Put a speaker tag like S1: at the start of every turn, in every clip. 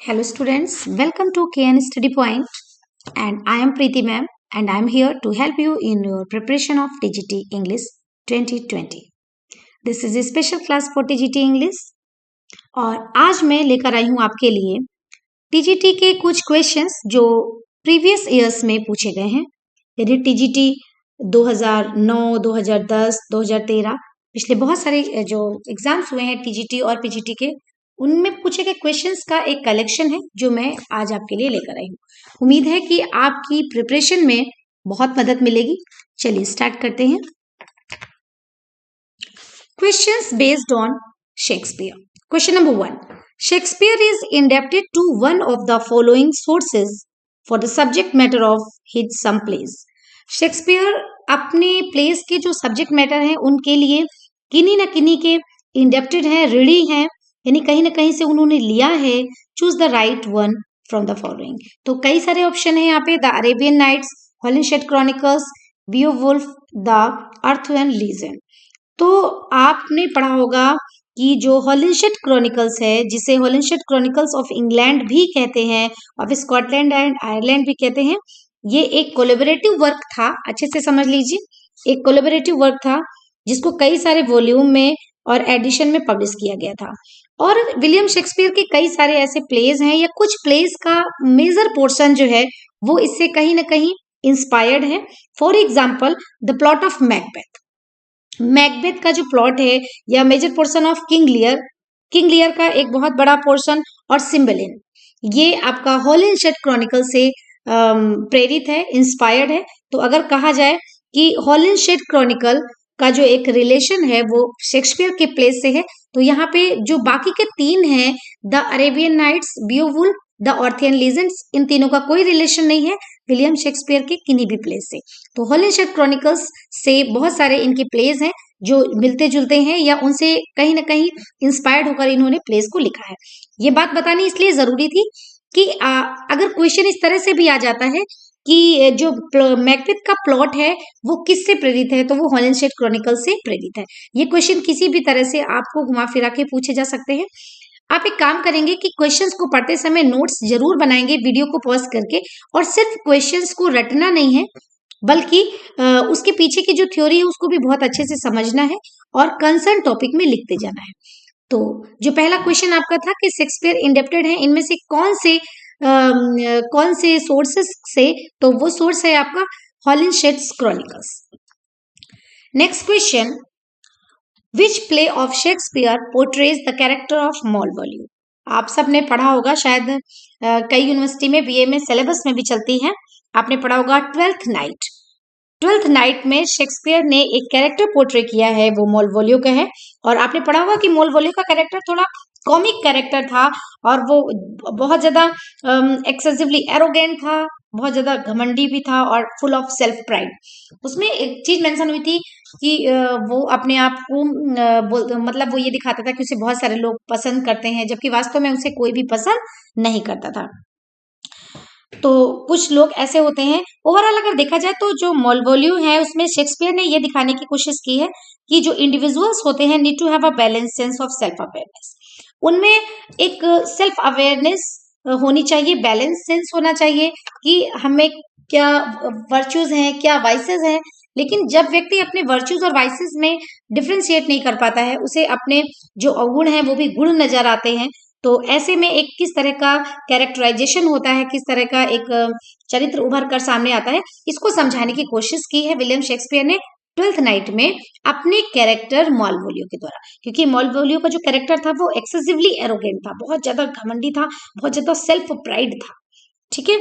S1: Hello students, welcome to KN Study Point and I am Preeti ma'am and I am here to help you in your preparation of TGT English 2020. This is a special class for TGT English और आज मैं लेकर आई हूँ आपके लिए TGT के कुछ questions जो प्रीवियस ईयर्स में पूछे गए हैं। यदि TGT 2009, 2010, 2013 पिछले बहुत सारे जो एग्जाम्स हुए हैं TGT और PGT के उनमें पूछे गए क्वेश्चंस का एक कलेक्शन है जो मैं आज आपके लिए लेकर आई हूँ। उम्मीद है कि आपकी प्रिपरेशन में बहुत मदद मिलेगी। चलिए स्टार्ट करते हैं। Questions based on Shakespeare. Question number 1, Shakespeare is indebted to one of the following sources for the subject matter of his some plays. Shakespeare अपने प्लेस के जो सब्जेक्ट मैटर हैं उनके लिए किन्हीं न किन्हीं के इंडेप्टेड हैं, ऋणी हैं, यानी कहीं ना कहीं से उन्होंने लिया है। Choose the right one from the following. तो कई सारे ऑप्शन है यहाँ पे, the Arabian Nights, Holinshed Chronicles, Beowulf, the Arthurian legend. तो आपने पढ़ा होगा कि जो हॉलिनशेड क्रॉनिकल्स है, जिसे हॉलिनशेड क्रॉनिकल्स ऑफ इंग्लैंड भी कहते हैं, ऑफ स्कॉटलैंड एंड आयरलैंड भी कहते हैं, ये एक कोलेबोरेटिव वर्क था। अच्छे से समझ लीजिए, एक कोलेबोरेटिव वर्क था जिसको कई सारे वॉल्यूम में और एडिशन में पब्लिश किया गया था। और विलियम शेक्सपियर के कई सारे ऐसे प्लेज हैं या कुछ प्लेज का मेजर पोर्शन जो है वो इससे कहीं ना कहीं इंस्पायर्ड है। For example the plot of Macbeth. Macbeth का जो प्लॉट है या major portion of King Lear का एक बहुत बड़ा पोर्शन, और सिम्बेलिन, ये आपका हॉलिनशेड क्रॉनिकल से प्रेरित है, इंस्पायर्ड है। तो अगर कहा जाए कि हॉलिनशेड क्रॉनिकल का जो एक रिलेशन है वो शेक्सपियर के प्लेस से है, तो यहाँ पे जो बाकी के तीन हैं, the Arabian Nights, Beowulf, the Arthurian legends, इन तीनों का कोई रिलेशन नहीं है विलियम शेक्सपियर के किन्हीं भी प्लेस से। तो हॉलिनशेड क्रॉनिकल्स से बहुत सारे इनके प्लेस हैं जो मिलते जुलते हैं या उनसे कहीं ना कहीं इंस्पायर्ड होकर इन्होंने प्लेस को लिखा है। ये बात बतानी इसलिए जरूरी थी कि अगर क्वेश्चन इस तरह से भी आ जाता है कि जो मैकबेथ का प्लॉट है वो किससे प्रेरित है, तो वो हॉलिनशेड क्रॉनिकल से प्रेरित है। ये क्वेश्चन किसी भी तरह से आपको घुमा फिरा के पूछे जा सकते हैं। आप एक काम करेंगे कि क्वेश्चंस को पढ़ते समय नोट्स जरूर बनाएंगे वीडियो को पॉज करके, और सिर्फ क्वेश्चंस को रटना नहीं है बल्कि उसके पीछे की जो थ्योरी है उसको भी बहुत अच्छे से समझना है और कंसर्न टॉपिक में लिखते जाना है। तो जो पहला क्वेश्चन आपका था कि शेक्सपियर इंडेप्टेड है इनमें से कौन से सोर्सेस से, तो वो सोर्स है आपका Holinshed Chronicles. Next question, which play of Shakespeare portrays the character of Malvolio. आप सबने पढ़ा होगा शायद, कई यूनिवर्सिटी में बीए में सिलेबस में भी चलती है। आपने पढ़ा होगा ट्वेल्थ नाइट। ट्वेल्थ नाइट में शेक्सपियर ने एक कैरेक्टर पोर्ट्रे किया है, वो मालवॉल्यू का है। और आपने पढ़ा होगा कि मालवॉल्यू का कैरेक्टर थोड़ा कॉमिक कैरेक्टर था और वो बहुत ज्यादा एक्सेसिवली एरोगेंट था, बहुत ज्यादा घमंडी भी था और फुल ऑफ सेल्फ प्राइड। उसमें एक चीज मेंशन हुई थी कि वो अपने आप को मतलब वो ये दिखाता था कि उसे बहुत सारे लोग पसंद करते हैं, जबकि वास्तव में उसे कोई भी पसंद नहीं करता था। तो कुछ लोग ऐसे होते हैं। ओवरऑल अगर देखा जाए तो जो मालवॉल्यू है उसमें शेक्सपियर ने ये दिखाने की कोशिश की है कि जो इंडिविजुअल्स होते हैं need to have a balance sense of self awareness. उनमें एक सेल्फ अवेयरनेस होनी चाहिए, बैलेंस सेंस होना चाहिए कि हमें क्या वर्च्यूज हैं, क्या वाइसेस हैं। लेकिन जब व्यक्ति अपने वर्च्यूज और वाइसेस में डिफ्रेंशिएट नहीं कर पाता है, उसे अपने जो अवगुण हैं वो भी गुण नजर आते हैं, तो ऐसे में एक किस तरह का कैरेक्टराइजेशन होता है, किस तरह का एक चरित्र उभर कर सामने आता है, इसको समझाने की कोशिश की है विलियम शेक्सपियर ने ट्वेल्थ नाइट में अपने कैरेक्टर मालवॉल्यू के द्वारा। क्योंकि मालवॉल्यू का जो कैरेक्टर था वो एक्सेसिवली एरोगेंट था, बहुत ज्यादा घमंडी था, बहुत ज्यादा सेल्फ प्राइड था। ठीक है,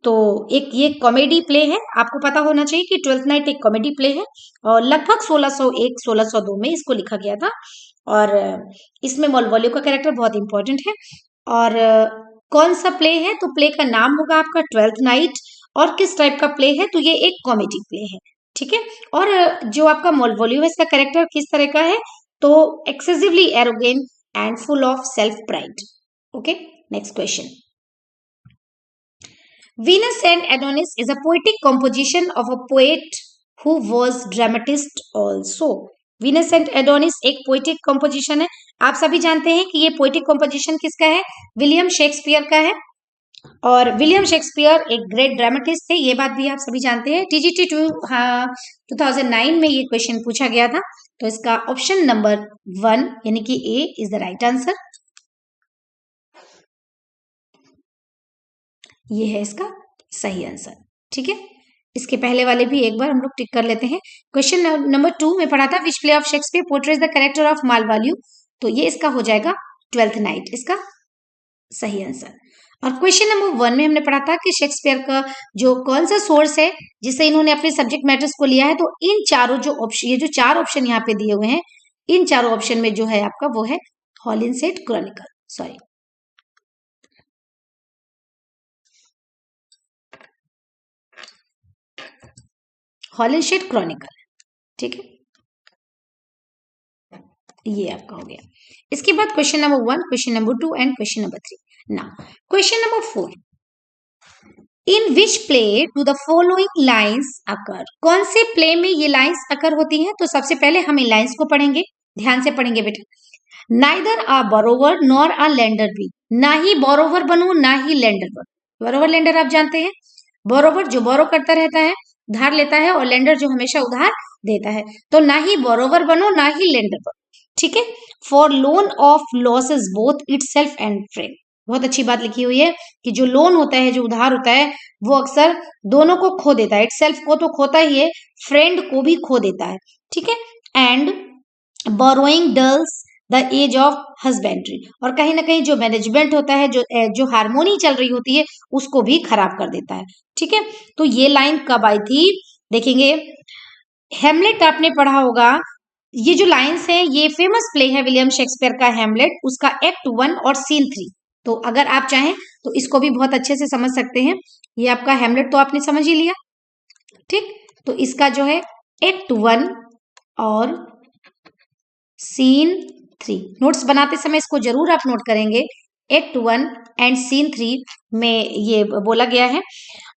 S1: तो एक ये कॉमेडी प्ले है, आपको पता होना चाहिए कि ट्वेल्थ नाइट एक कॉमेडी प्ले है और लगभग 1601-1602 में इसको लिखा गया था। और इसमें मालवॉल्यू का कैरेक्टर बहुत इंपॉर्टेंट है। और कौन सा प्ले है, तो प्ले का नाम होगा आपका ट्वेल्थ नाइट। और किस टाइप का प्ले है, तो ये एक कॉमेडी प्ले है। ठीक है, और जो आपका मालवॉल्यू है इसका कैरेक्टर किस तरह का है, तो excessively arrogant and full of self pride. Okay, next question, Venus and Adonis is a poetic composition of a poet who was dramatist also. Venus and Adonis एक पोइटिक कॉम्पोजिशन है। आप सभी जानते हैं कि ये पोइटिक कॉम्पोजिशन किसका है, विलियम शेक्सपियर का है। और विलियम शेक्सपियर एक ग्रेट ड्रामेटिस्ट थे, ये बात भी आप सभी जानते हैं। टीजीटी 2009 में ये क्वेश्चन पूछा गया था। तो इसका ऑप्शन नंबर 1 यानी कि ए इज द राइट आंसर। ये है इसका सही आंसर। ठीक है, इसके पहले वाले भी एक बार हम लोग टिक कर लेते हैं। क्वेश्चन नंबर 2 में पढ़ा था which play of Shakespeare portrays the character of Malvolio, तो ये इसका हो जाएगा ट्वेल्थ नाइट, इसका सही आंसर। और क्वेश्चन नंबर 1 में हमने पढ़ा था कि शेक्सपियर का जो कौन सा सोर्स है जिससे इन्होंने अपने सब्जेक्ट मैटर्स को लिया है, तो इन चारों जो ऑप्शन, ये जो 4 ऑप्शन यहाँ पे दिए हुए हैं, इन चारों ऑप्शन में जो है आपका वो है Holinshed Chronicle, sorry Holinshed Chronicle. ठीक है, ये आपका हो गया। इसके बाद question number 1, question number 2 and question number 3। Now question number 4, in which play do the following lines occur, कौन से प्ले में ये लाइन्स अकर होती हैं? तो सबसे पहले हम इन लाइन्स को पढ़ेंगे, ध्यान से पढ़ेंगे बेटा। Neither a borrower nor a lender be, ना ही बोरोवर बनो ना ही लेंडर बनो। बोरोवर लेंडर आप जानते हैं, बोरोवर जो बोरो करता रहता है, उधार लेता है, और लेंडर जो हमेशा उधार देता है। तो ना ही बोरोवर बनो ना ही लेंडर बनो। ठीक है, for loan of losses both itself and friend, बहुत अच्छी बात लिखी हुई है कि जो लोन होता है, जो उधार होता है, वो अक्सर दोनों को खो देता है। इटसेल्फ को तो खोता ही है, फ्रेंड को भी खो देता है। ठीक है, and borrowing dulls the edge of husbandry, और कहीं ना कहीं जो मैनेजमेंट होता है, जो हारमोनी चल रही होती है, उसको भी खराब कर देता है। ठीक है, तो ये लाइन कब आई थी देखेंगे। हेमलेट आपने पढ़ा होगा, ये जो लाइंस हैं ये फेमस प्ले है विलियम शेक्सपियर का हेमलेट, उसका एक्ट 1 और सीन 3। तो अगर आप चाहें तो इसको भी बहुत अच्छे से समझ सकते हैं। ये आपका हेमलेट तो आपने समझ ही लिया। ठीक, तो इसका जो है एक्ट 1 और सीन 3, नोट्स बनाते समय इसको जरूर आप नोट करेंगे। एक्ट 1 एंड सीन 3 में ये बोला गया है।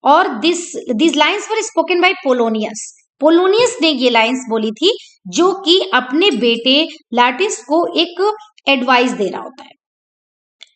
S1: और this lines were spoken by Polonius, Polonius ने ये लाइंस बोली थी, जो कि अपने बेटे लार्टिस को एक एडवाइस दे रहा होता है।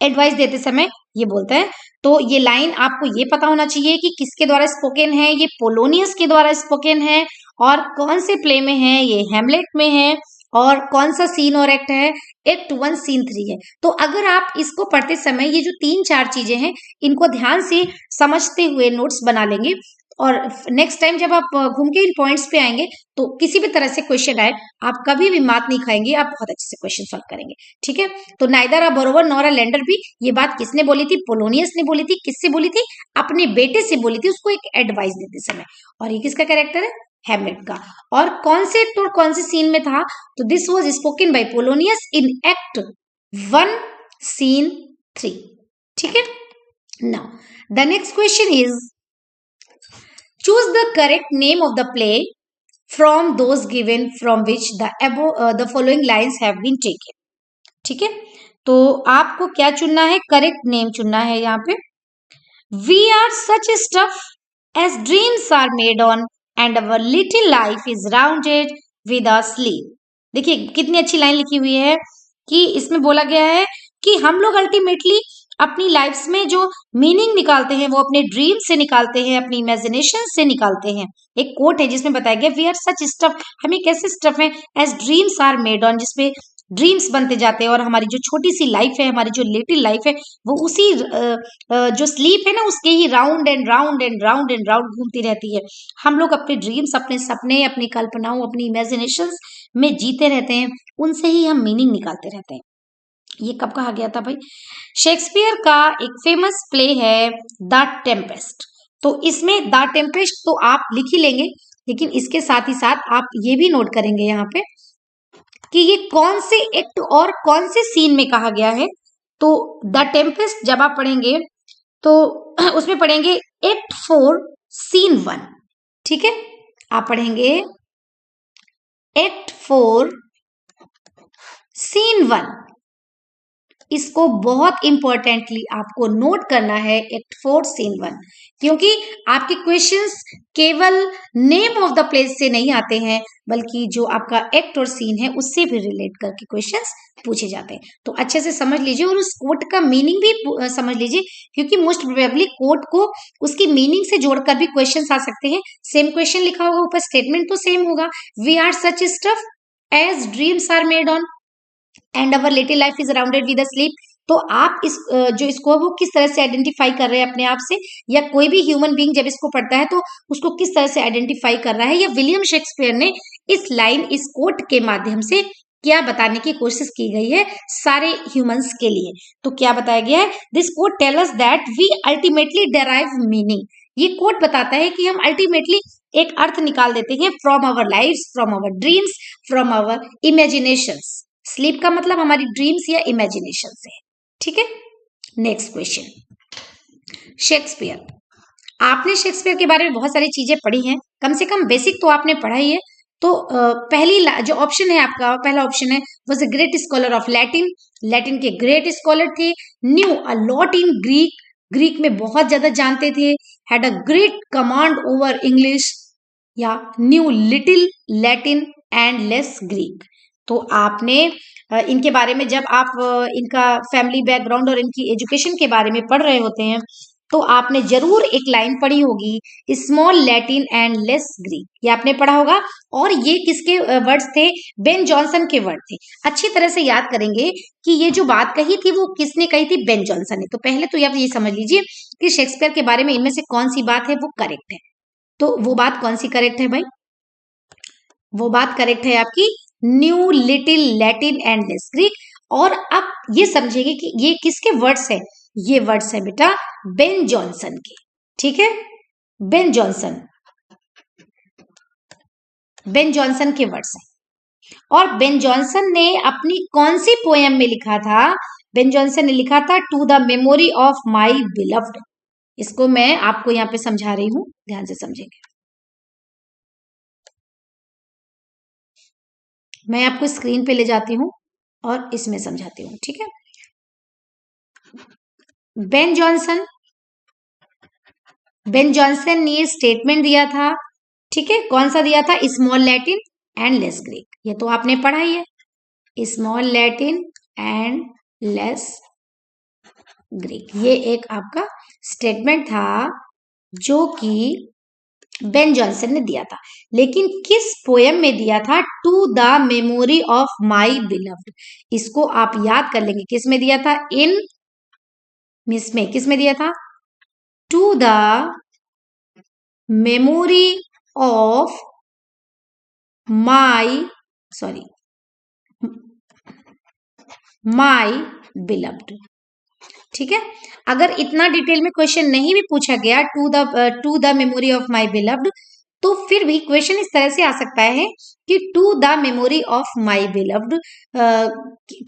S1: एडवाइस देते समय ये बोलता है। तो ये लाइन आपको ये पता होना चाहिए कि किसके द्वारा स्पोकन है, ये पोलोनियस के द्वारा स्पोकन है, और कौन से प्ले में है, ये हेमलेट में है, और कौन सा सीन और एक्ट है, एक्ट 1 सीन 3 है। तो अगर आप इसको पढ़ते समय ये जो 3-4 चीजें हैं, इनको ध्यान से समझते हुए नोट्स बना लेंगे, और नेक्स्ट टाइम जब आप घूम के इन पॉइंट्स पे आएंगे, तो किसी भी तरह से क्वेश्चन आए, आप कभी भी मात नहीं खाएंगे, आप बहुत अच्छे से क्वेश्चन सॉल्व करेंगे। ठीक है, तो neither a borrower nor a lender भी, ये बात किसने बोली थी? पोलोनियस ने बोली थी। किससे बोली थी? अपने बेटे से बोली थी, उसको एक एडवाइस देते समय। और ये किसका कैरेक्टर है? हेमलेट का। और कौन से एक्ट और कौन से सीन में था? तो this was spoken by Polonius in act 1 scene 3। ठीक है, now the next question is choose the correct name of the play from those given from which the following lines have been taken। ठीक है, तो आपको क्या चुनना है? Correct name चुनना है यहाँ पे। We are such stuff as dreams are made on and our little life is rounded with a sleep। देखिए कितनी अच्छी लाइन लिखी हुई है कि इसमें बोला गया है कि हम लोग अल्टीमेटली अपनी लाइफ्स में जो मीनिंग निकालते हैं, वो अपने ड्रीम से निकालते हैं, अपनी इमेजिनेशन से निकालते हैं। एक कोट है जिसमें बताया गया वी आर सच स्टफ, हम एक ऐसे स्टफ हैं as dreams are made on, जिसपे ड्रीम्स बनते जाते हैं, और हमारी जो छोटी सी लाइफ है, हमारी जो लिटिल लाइफ है, वो उसी जो स्लीप है ना, उसके ही round and round and round and round घूमती रहती है। हम लोग अपने ड्रीम्स, अपने सपने, अपनी कल्पनाओं, अपनी इमेजिनेशंस में जीते रहते हैं, उनसे ही हम मीनिंग निकालते रहते हैं। ये कब कहा गया था भाई? शेक्सपियर का एक फेमस प्ले है द टेम्पेस्ट। तो इसमें द टेम्पेस्ट तो आप लिख ही लेंगे, लेकिन इसके साथ ही साथ आप ये भी नोट करेंगे यहाँ पे कि ये कौन से एक्ट और कौन से सीन में कहा गया है। तो द टेम्पेस्ट जब आप पढ़ेंगे तो उसमें पढ़ेंगे एक्ट 4 सीन 1। ठीक है, आप पढ़ेंगे एक्ट 4 सीन 1। इसको बहुत इंपॉर्टेंटली आपको नोट करना है एक्ट 4 सीन 1, क्योंकि आपके क्वेश्चंस केवल नेम ऑफ द प्लेस से नहीं आते हैं, बल्कि जो आपका एक्ट और सीन है उससे भी रिलेट करके क्वेश्चंस पूछे जाते हैं। तो अच्छे से समझ लीजिए और उस कोट का मीनिंग भी समझ लीजिए, क्योंकि मोस्ट प्रोबेबली कोट को उसकी मीनिंग से जोड़कर भी क्वेश्चंस आ सकते हैं। सेम क्वेश्चन लिखा होगा ऊपर, स्टेटमेंट तो सेम होगा, we are such stuff as dreams are made on and our little life is rounded with sleep. तो आप इस जो इसको वो किस तरह से आइडेंटिफाई कर रहे हैं अपने आप से, या कोई भी ह्यूमन बीइंग जब इसको पढ़ता है तो उसको किस तरह से आइडेंटिफाई कर रहा है, या विलियम शेक्सपियर ने इस लाइन, इस कोट के माध्यम से क्या बताने की कोशिश की गई है सारे ह्यूमंस के लिए। तो क्या बताया गया है, this quote tell us that we ultimately derive meaning. ये कोट बताता है कि हम अल्टीमेटली एक अर्थ निकाल देते हैं from our lives, from our dreams, from our imaginations. Sleep का मतलब हमारी ड्रीम्स या इमेजिनेशन से है। ठीक है, नेक्स्ट क्वेश्चन, शेक्सपियर। आपने शेक्सपियर के बारे में बहुत सारी चीजें पढ़ी हैं, कम से कम बेसिक तो आपने पढ़ा ही है। तो पहली जो ऑप्शन है आपका, पहला ऑप्शन है was a great scholar of Latin. Latin के ग्रेट स्कॉलर थे। Knew a lot in Greek, Greek में बहुत ज्यादा जानते थे। Had a great command over English, या knew little Latin and less Greek. तो आपने इनके बारे में जब आप इनका फैमिली बैकग्राउंड और इनकी एजुकेशन के बारे में पढ़ रहे होते हैं तो आपने जरूर एक लाइन पढ़ी होगी, small Latin and less Greek, ये आपने पढ़ा होगा। और ये किसके वर्ड्स थे, बेन जॉनसन के वर्ड थे। अच्छी तरह से याद करेंगे कि ये जो बात कही थी वो किसने कही थी, बेन जॉनसन ने। तो पहले तो आप ये समझ लीजिए कि शेक्सपियर के बारे में इनमें से कौन सी बात है वो करेक्ट है। तो वो बात कौन सी करेक्ट है भाई, वो बात करेक्ट है आपकी new little Latin and less Greek. और अब ये समझेंगे कि ये किसके वर्ड्स है, ये वर्ड्स है बेटा बेन जॉनसन के। ठीक है, बेन जॉनसन, बेन जॉनसन के वर्ड्स हैं। और बेन जॉनसन ने अपनी कौन सी पोएम में लिखा था, बेन जॉनसन ने लिखा था to the memory of my beloved. इसको मैं आपको यहाँ पे समझा रही हूं, ध्यान से समझेंगे। मैं आपको स्क्रीन पे ले जाती हूँ और इसमें समझाती हूँ। ठीक है, बेन जॉनसन, बेन जॉनसन ने स्टेटमेंट दिया था। ठीक है, कौन सा दिया था, small Latin and less Greek. ये तो आपने पढ़ा ही है, small Latin and less Greek. ये एक आपका स्टेटमेंट था जो कि बेन जॉनसन ने दिया था। लेकिन किस पोएम में दिया था, to the memory of my beloved. इसको आप याद कर लेंगे, किस में दिया था, इन मिस में, किस में दिया था, to the memory of my, sorry, my beloved. ठीक है, अगर इतना डिटेल में क्वेश्चन नहीं भी पूछा गया to the memory of my beloved, तो फिर भी क्वेश्चन इस तरह से आ सकता है कि to the memory of my beloved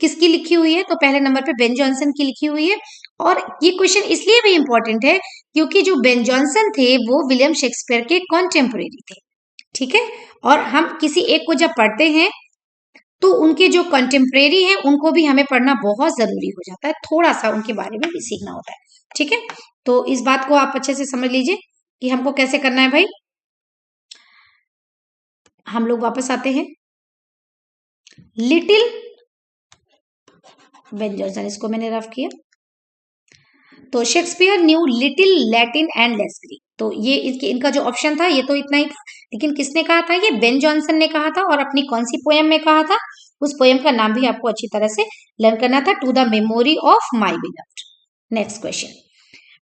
S1: किसकी लिखी हुई है, तो पहले नंबर पे बेन जॉनसन की लिखी हुई है। और ये क्वेश्चन इसलिए भी इंपॉर्टेंट है क्योंकि जो बेन जॉनसन थे वो विलियम शेक्सपियर के कॉन्टेम्पोरेरी थे। ठीक है, और हम किसी एक को जब पढ़ते हैं तो उनके जो कंटेम्प्रेरी हैं उनको भी हमें पढ़ना बहुत जरूरी हो जाता है, थोड़ा सा उनके बारे में भी सीखना होता है। ठीक है, तो इस बात को आप अच्छे से समझ लीजिए कि हमको कैसे करना है भाई। हम लोग वापस आते हैं, लिटिल बेन जॉनसन, इसको मैंने रफ किया। तो Shakespeare new little Latin and less Greek, तो ये इनका जो ऑप्शन था ये तो इतना ही था। लेकिन किसने कहा था, ये बेन जॉनसन ने कहा था। और अपनी कौन सी पोएम में कहा था, उस पोएम का नाम भी आपको अच्छी तरह से लर्न करना था, to the memory of my beloved. Next question,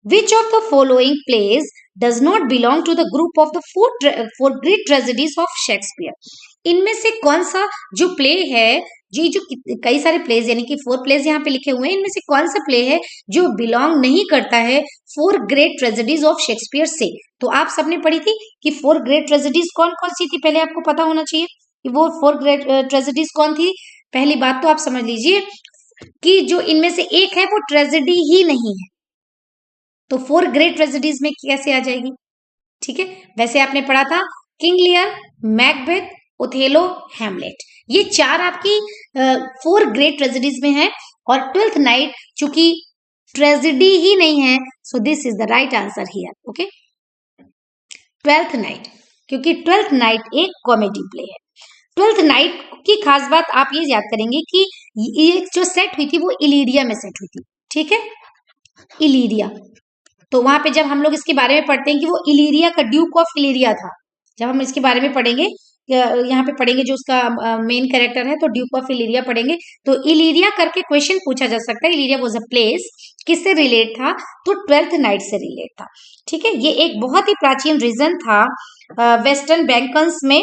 S1: which of the following plays does not belong to the group of the four great tragedies of Shakespeare. इनमें से कौन सा जो प्ले है, ये जो कई सारे प्लेज यानी कि 4 प्लेज यहाँ पे लिखे हुए हैं, इनमें से कौन सा प्ले है जो बिलोंग नहीं करता है 4 ग्रेट ट्रेजेडीज ऑफ शेक्सपियर से। तो आप सबने पढ़ी थी कि 4 ग्रेट ट्रेजेडीज कौन कौन सी थी, पहले आपको पता होना चाहिए कि वो 4 ग्रेट ट्रेजेडीज कौन थी। पहली बात तो आप समझ लीजिए कि जो इनमें से एक है वो ट्रेजेडी ही नहीं है, तो 4 ग्रेट ट्रेजेडीज में कैसे आ जाएगी। ठीक है, वैसे आपने पढ़ा था King Lear, Macbeth, Othello, Hamlet, ये 4 आपकी 4 ग्रेट ट्रेजेडीज में है। और ट्वेल्थ नाइट चूंकि ट्रेजेडी ही नहीं है, so this is the right answer here. Okay, twelfth night, क्योंकि ट्वेल्थ नाइट एक कॉमेडी प्ले है। ट्वेल्थ नाइट की खास बात आप ये याद करेंगे कि ये जो सेट हुई थी वो इलीरिया में सेट हुई थी, ठीक है, इलीरिया। तो वहां पे जब हम लोग इसके बारे में पढ़ते हैं कि वो इलीरिया का ड्यूक ऑफ इलीरिया था, जब हम इसके बारे में पढ़ेंगे, यहाँ पे पढ़ेंगे जो उसका मेन कैरेक्टर है, तो ड्यूक ऑफ इलीरिया पढ़ेंगे, तो इलीरिया करके क्वेश्चन पूछा जा सकता है। इलीरिया वाज अ प्लेस, किससे रिलेट था, तो ट्वेल्थ नाइट से रिलेट था, ठीक है। ये एक बहुत ही प्राचीन रीजन था वेस्टर्न बैंकन्स में।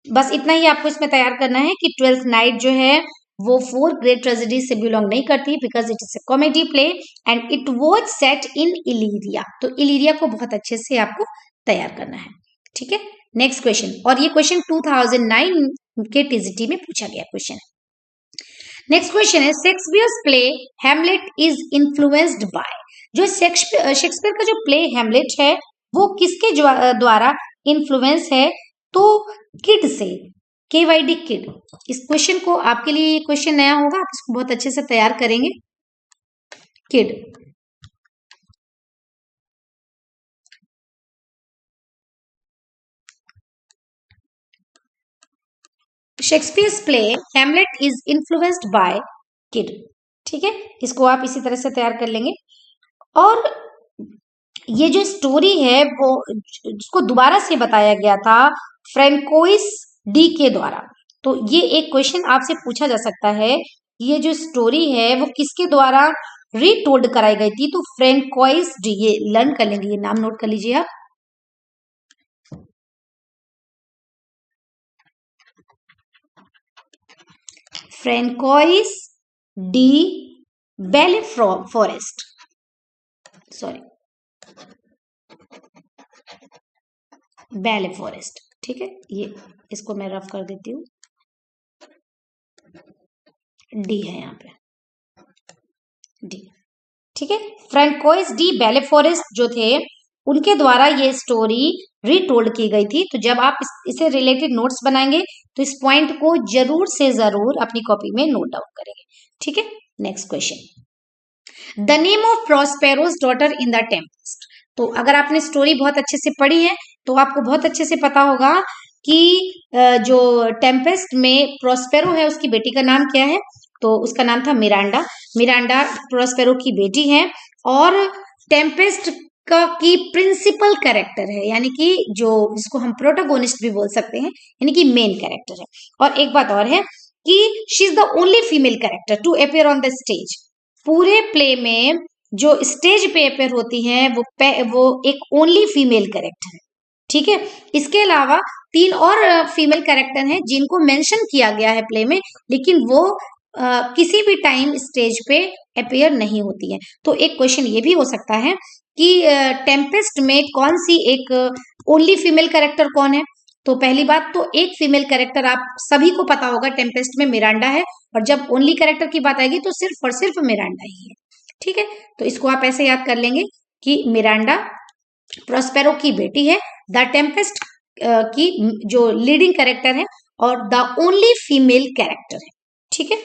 S1: बस इतना ही आपको इसमें तैयार करना है कि ट्वेल्थ नाइट जो है वो 4 ग्रेट ट्रेजेडीज से बिलोंग नहीं करती, because it is a comedy play and it was set in Illyria. Illyria इलीरिया को बहुत अच्छे से आपको तैयार करना है, ठीक है। नेक्स्ट क्वेश्चन, और ये क्वेश्चन 2009 के टीजीटी में पूछा गया क्वेश्चन है। नेक्स्ट क्वेश्चन है, Shakespeare's play Hamlet is influenced by. जो शेक्सपियर का जो प्ले हैमलेट है वो किसके द्वारा इन्फ्लुएंस है, तो किड से, KYD किड। इस क्वेश्चन को आपके लिए क्वेश्चन नया होगा, आप इसको बहुत अच्छे से तैयार करेंगे। Kid, Shakespeare's play Hamlet is influenced by kid, ठीक है, इसको आप इसी तरह से तैयार कर लेंगे। और ये जो स्टोरी है वो जिसको दोबारा से बताया गया था फ्रेंकोइस डी के द्वारा। तो ये एक क्वेश्चन आपसे पूछा जा सकता है, ये जो स्टोरी है वो किसके द्वारा रीटोल्ड कराई गई थी, तो फ्रेंकोइस डी। ये लर्न कर लेंगे, ये नाम नोट कर लीजिए आप। फ्रेंकोइस डी बेलेफॉरेस्ट, सॉरी, बेलेफॉरेस्ट, ठीक है। ये इसको मैं रफ कर देती हूँ, डी है यहाँ पे, डी, ठीक है। फ्रेंकोइस डी बेलेफॉरेस्ट जो थे उनके द्वारा ये स्टोरी रीटोल्ड की गई थी। तो जब आप इसे रिलेटेड नोट्स बनाएंगे तो इस पॉइंट को जरूर से जरूर अपनी कॉपी में नोट डाउन करेंगे, ठीक है। Next question, the name of Prospero's daughter in the Tempest. तो अगर आपने स्टोरी बहुत अच्छे से पढ़ी है तो आपको बहुत अच्छे से पता होगा कि जो टेम्पेस्ट में प्रॉस्पेरो है उसकी बेटी का नाम क्या है, तो उसका नाम था मिरांडा। मिरांडा प्रॉस्पेरो की बेटी है और टेम्पेस्ट का की प्रिंसिपल कैरेक्टर है, यानी कि जो जिसको हम प्रोटोगोनिस्ट भी बोल सकते हैं, यानी कि मेन कैरेक्टर है। और एक बात और है कि she is the only female character to appear on the stage. पूरे प्ले में जो स्टेज पे अपेयर होती हैं वो एक ओनली फीमेल कैरेक्टर है, ठीक है। इसके अलावा 3 और फीमेल कैरेक्टर हैं जिनको मेंशन किया गया है प्ले में, लेकिन वो किसी भी टाइम स्टेज पे अपेयर नहीं होती है। तो एक क्वेश्चन ये भी हो सकता है कि टेम्पेस्ट में कौन सी एक ओनली फीमेल कैरेक्टर कौन है। तो पहली बात तो एक फीमेल कैरेक्टर आप सभी को पता होगा टेम्पेस्ट में मिरांडा है, और जब ओनली कैरेक्टर की बात आएगी तो सिर्फ और सिर्फ मिरांडा ही है, ठीक है। तो इसको आप ऐसे याद कर लेंगे कि मिरांडा प्रॉस्पेरो की बेटी है, द टेम्पेस्ट की जो लीडिंग कैरेक्टर है और द ओनली फीमेल कैरेक्टर है, ठीक है।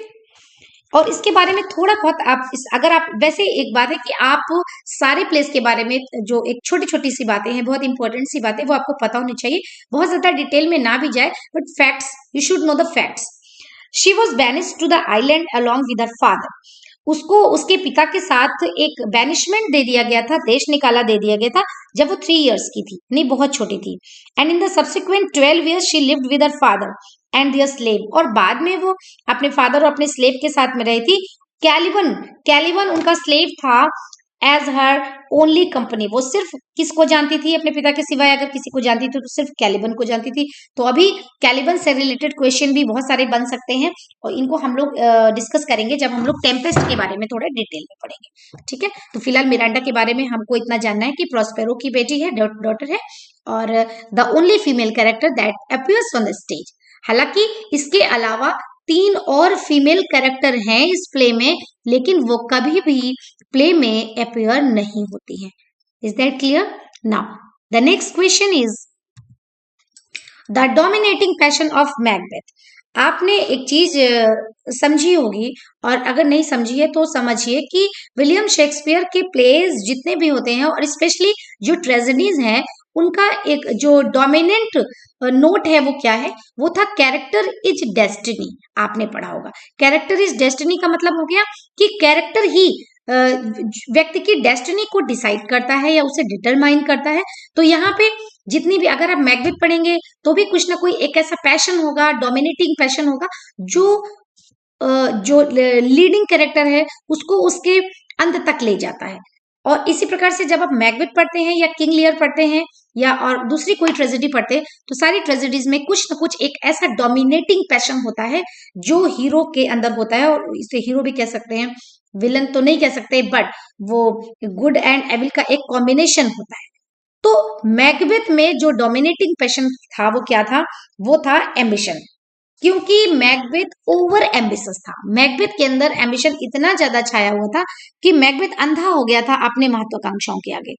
S1: और इसके बारे में थोड़ा बहुत आप अगर आप, वैसे एक बात है कि आप सारे प्लेस के बारे में जो एक छोटी छोटी सी बातें हैं, बहुत इंपॉर्टेंट सी बातें, वो आपको पता होनी चाहिए, बहुत ज्यादा डिटेल में ना भी जाए, but facts, you should know the facts. She was banish to the island along with her father. उसको उसके पिता के साथ एक बैनिशमेंट दे दिया गया था, देश निकाला दे दिया गया था, जब वो 3 इयर्स की थी, नहीं बहुत छोटी थी। And in the subsequent 12 years she lived with her father and their slave. और बाद में वो अपने फादर और अपने स्लेव के साथ में रही थी। कैलिबन, कैलिबन उनका स्लेव था एज हर ओनली कंपनी। वो सिर्फ किसको जानती थी, अपने पिता के सिवाय अगर किसी को जानती थी तो सिर्फ कैलिबन को जानती थी। तो अभी कैलिबन से रिलेटेड क्वेश्चन भी बहुत सारे बन सकते हैं और इनको हम लोग डिस्कस करेंगे जब हम लोग टेम्पेस्ट के बारे में थोड़ा डिटेल में पढ़ेंगे, ठीक है। तो फिलहाल मिरांडा के बारे में हमको इतना जानना है कि प्रॉस्पेरो की बेटी है, डॉटर है, और the only female character that appears on the stage. हालांकि इसके अलावा 3 और फीमेल कैरेक्टर हैं इस प्ले में, लेकिन वो कभी भी प्ले में अपेयर नहीं होती है। Is that clear? Now the next question is the dominating passion of Macbeth. आपने एक चीज समझी होगी, और अगर नहीं समझी है तो समझिए कि विलियम शेक्सपियर के प्लेज जितने भी होते हैं, और स्पेशली जो ट्रेजेडीज हैं, उनका एक जो डोमिनेंट नोट है वो क्या है, वो था कैरेक्टर इज डेस्टिनी। आपने पढ़ा होगा, कैरेक्टर इज डेस्टिनी का मतलब हो गया कि कैरेक्टर ही व्यक्ति की डेस्टिनी को डिसाइड करता है या उसे डिटरमाइन करता है। तो यहाँ पे जितनी भी, अगर आप मैकबेथ पढ़ेंगे तो भी कुछ ना कोई एक ऐसा पैशन होगा, डोमिनेटिंग पैशन होगा, जो जो लीडिंग कैरेक्टर है उसको उसके अंत तक ले जाता है। और इसी प्रकार से जब आप मैकबेथ पढ़ते हैं या किंग लियर पढ़ते हैं या और दूसरी कोई ट्रेजेडी पढ़ते हैं, तो सारी ट्रेजेडीज में कुछ ना कुछ एक ऐसा डोमिनेटिंग पैशन होता है जो हीरो के अंदर होता है, और इसे हीरो भी कह सकते हैं, विलन तो नहीं कह सकते, बट वो गुड एंड एविल का एक कॉम्बिनेशन होता है। तो मैकबेथ में जो डोमिनेटिंग पैशन था वो क्या था, वो था एम्बिशन। क्योंकि मैकबेथ ओवर एम्बिशियस था, मैकबेथ के अंदर एम्बिशन इतना ज्यादा छाया हुआ था कि मैकबेथ अंधा हो गया था अपने महत्वाकांक्षाओं के आगे।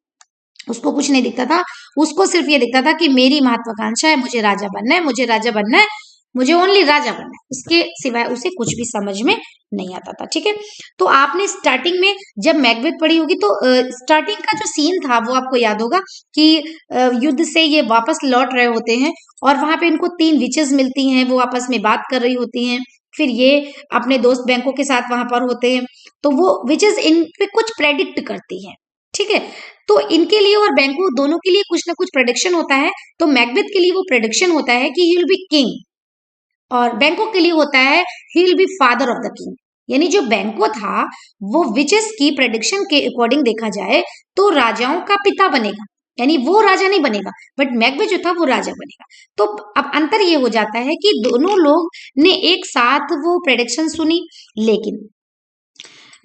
S1: उसको कुछ नहीं दिखता था, उसको सिर्फ ये दिखता था कि मेरी महत्वाकांक्षा है, मुझे राजा बनना है, मुझे राजा बनना है, मुझे ओनली राजा बनना है, उसके सिवाय उसे कुछ भी समझ में नहीं आता था। ठीक है, तो आपने स्टार्टिंग में जब मैकबेथ पढ़ी होगी तो स्टार्टिंग का जो सीन था वो आपको याद होगा कि युद्ध से ये वापस लौट रहे होते हैं, और वहां पे इनको 3 विचेस मिलती हैं, वो आपस में बात कर रही होती हैं। फिर ये अपने दोस्त बैंकों के साथ वहां पर होते हैं, तो वो विचेस इन पे कुछ प्रेडिक्ट करती हैं। ठीक है, तो इनके लिए और बैंकों दोनों के लिए कुछ ना कुछ प्रेडिक्शन होता है। तो मैकबेथ के लिए वो प्रेडिक्शन होता है कि ही विल बी किंग, और बैंको के लिए होता है he will be father of the king. यानी जो बैंको था वो विचेस की प्रेडिक्शन के अकॉर्डिंग देखा जाए तो राजाओं का पिता बनेगा, यानी वो राजा नहीं बनेगा, बट मैकबेथ जो था वो राजा बनेगा। तो अब अंतर ये हो जाता है कि दोनों लोग ने एक साथ वो प्रेडिक्शन सुनी, लेकिन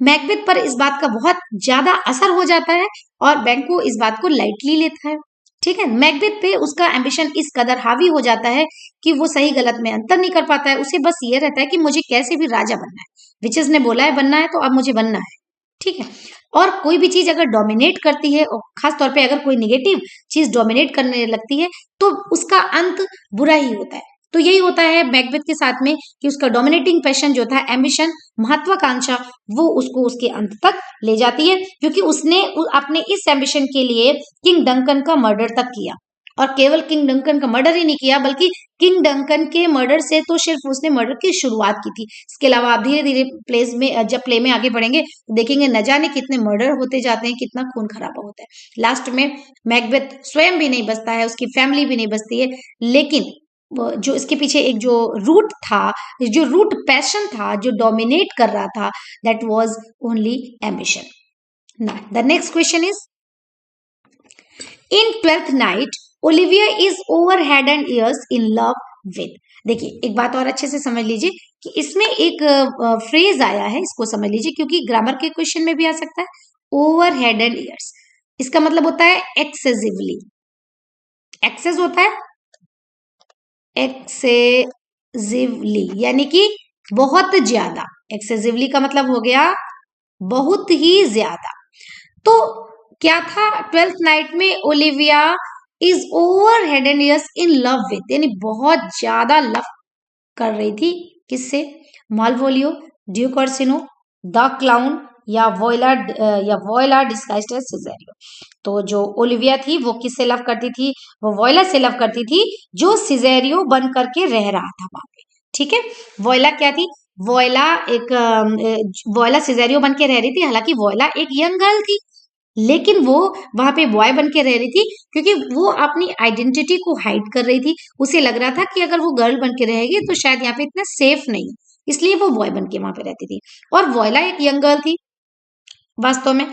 S1: मैकबेथ पर इस बात का बहुत ज्यादा असर हो जाता है और बैंको इस बात को लाइटली लेता है। ठीक है, मैकबेथ पे उसका एम्बिशन इस कदर हावी हो जाता है कि वो सही गलत में अंतर नहीं कर पाता है। उसे बस ये रहता है कि मुझे कैसे भी राजा बनना है, विचेस ने बोला है बनना है तो अब मुझे बनना है। ठीक है, और कोई भी चीज अगर डोमिनेट करती है, और खास तौर पे अगर कोई निगेटिव चीज डोमिनेट करने लगती है, तो उसका अंत बुरा ही होता है। तो यही होता है मैकबेथ के साथ में कि उसका डोमिनेटिंग पैशन जो था, एम्बिशन, महत्वाकांक्षा, वो उसको उसके अंत तक ले जाती है, क्योंकि उसने अपने इस एम्बिशन के लिए किंग डंकन का मर्डर तक किया। और केवल किंग डंकन का मर्डर ही नहीं किया, बल्कि किंग डंकन के मर्डर से तो सिर्फ उसने मर्डर की शुरुआत की थी। इसके अलावा आप धीरे धीरे प्लेस में जब प्ले में आगे बढ़ेंगे तो देखेंगे न जाने कितने मर्डर होते जाते हैं, कितना खून खराबा होता है। लास्ट में मैकबेथ स्वयं भी नहीं बचता है, उसकी फैमिली भी नहीं बचती है, लेकिन जो इसके पीछे एक जो रूट था, जो रूट पैशन था, जो डोमिनेट कर रहा था, that was only ambition. Now the next question is, in twelfth night Olivia is over head and years in love with. देखिए एक बात और अच्छे से समझ लीजिए कि इसमें एक फ्रेज आया है, इसको समझ लीजिए क्योंकि ग्रामर के क्वेश्चन में भी आ सकता है। ओवर हेड एंड ईयर्स, इसका मतलब होता है एक्सेसिवली। एक्सेस होता है एक्सेसिवली, यानी कि बहुत ज्यादा। एक्सेसिवली का मतलब हो गया बहुत ही ज्यादा। तो क्या था, ट्वेल्थ नाइट में Olivia is over head and years in love with, यानी बहुत ज्यादा लव कर रही थी, किससे, Malvolio, Duke Orsino, the clown, या वोयला डिस्गाइज्ड एज सिजेरियो। तो जो ओलिविया थी वो किससे लव करती थी, वो वोयला से लव करती थी, जो सिजेरियो बन करके रह रहा था वहां पे। ठीक है, वोयला क्या थी, वोयला एक वोयला सिजेरियो बन के रह रही थी। हालांकि वोयला एक यंग गर्ल थी, लेकिन वो वहां पे बॉय बन के रह रही थी, क्योंकि वो अपनी आइडेंटिटी को हाइड कर रही थी। उसे लग रहा था कि अगर वो गर्ल बन के रहेगी तो शायद यहाँ पे इतना सेफ नहीं, इसलिए वो बॉय बन के वहां पे रहती थी। और वोयला एक यंग गर्ल थी वास्तव में।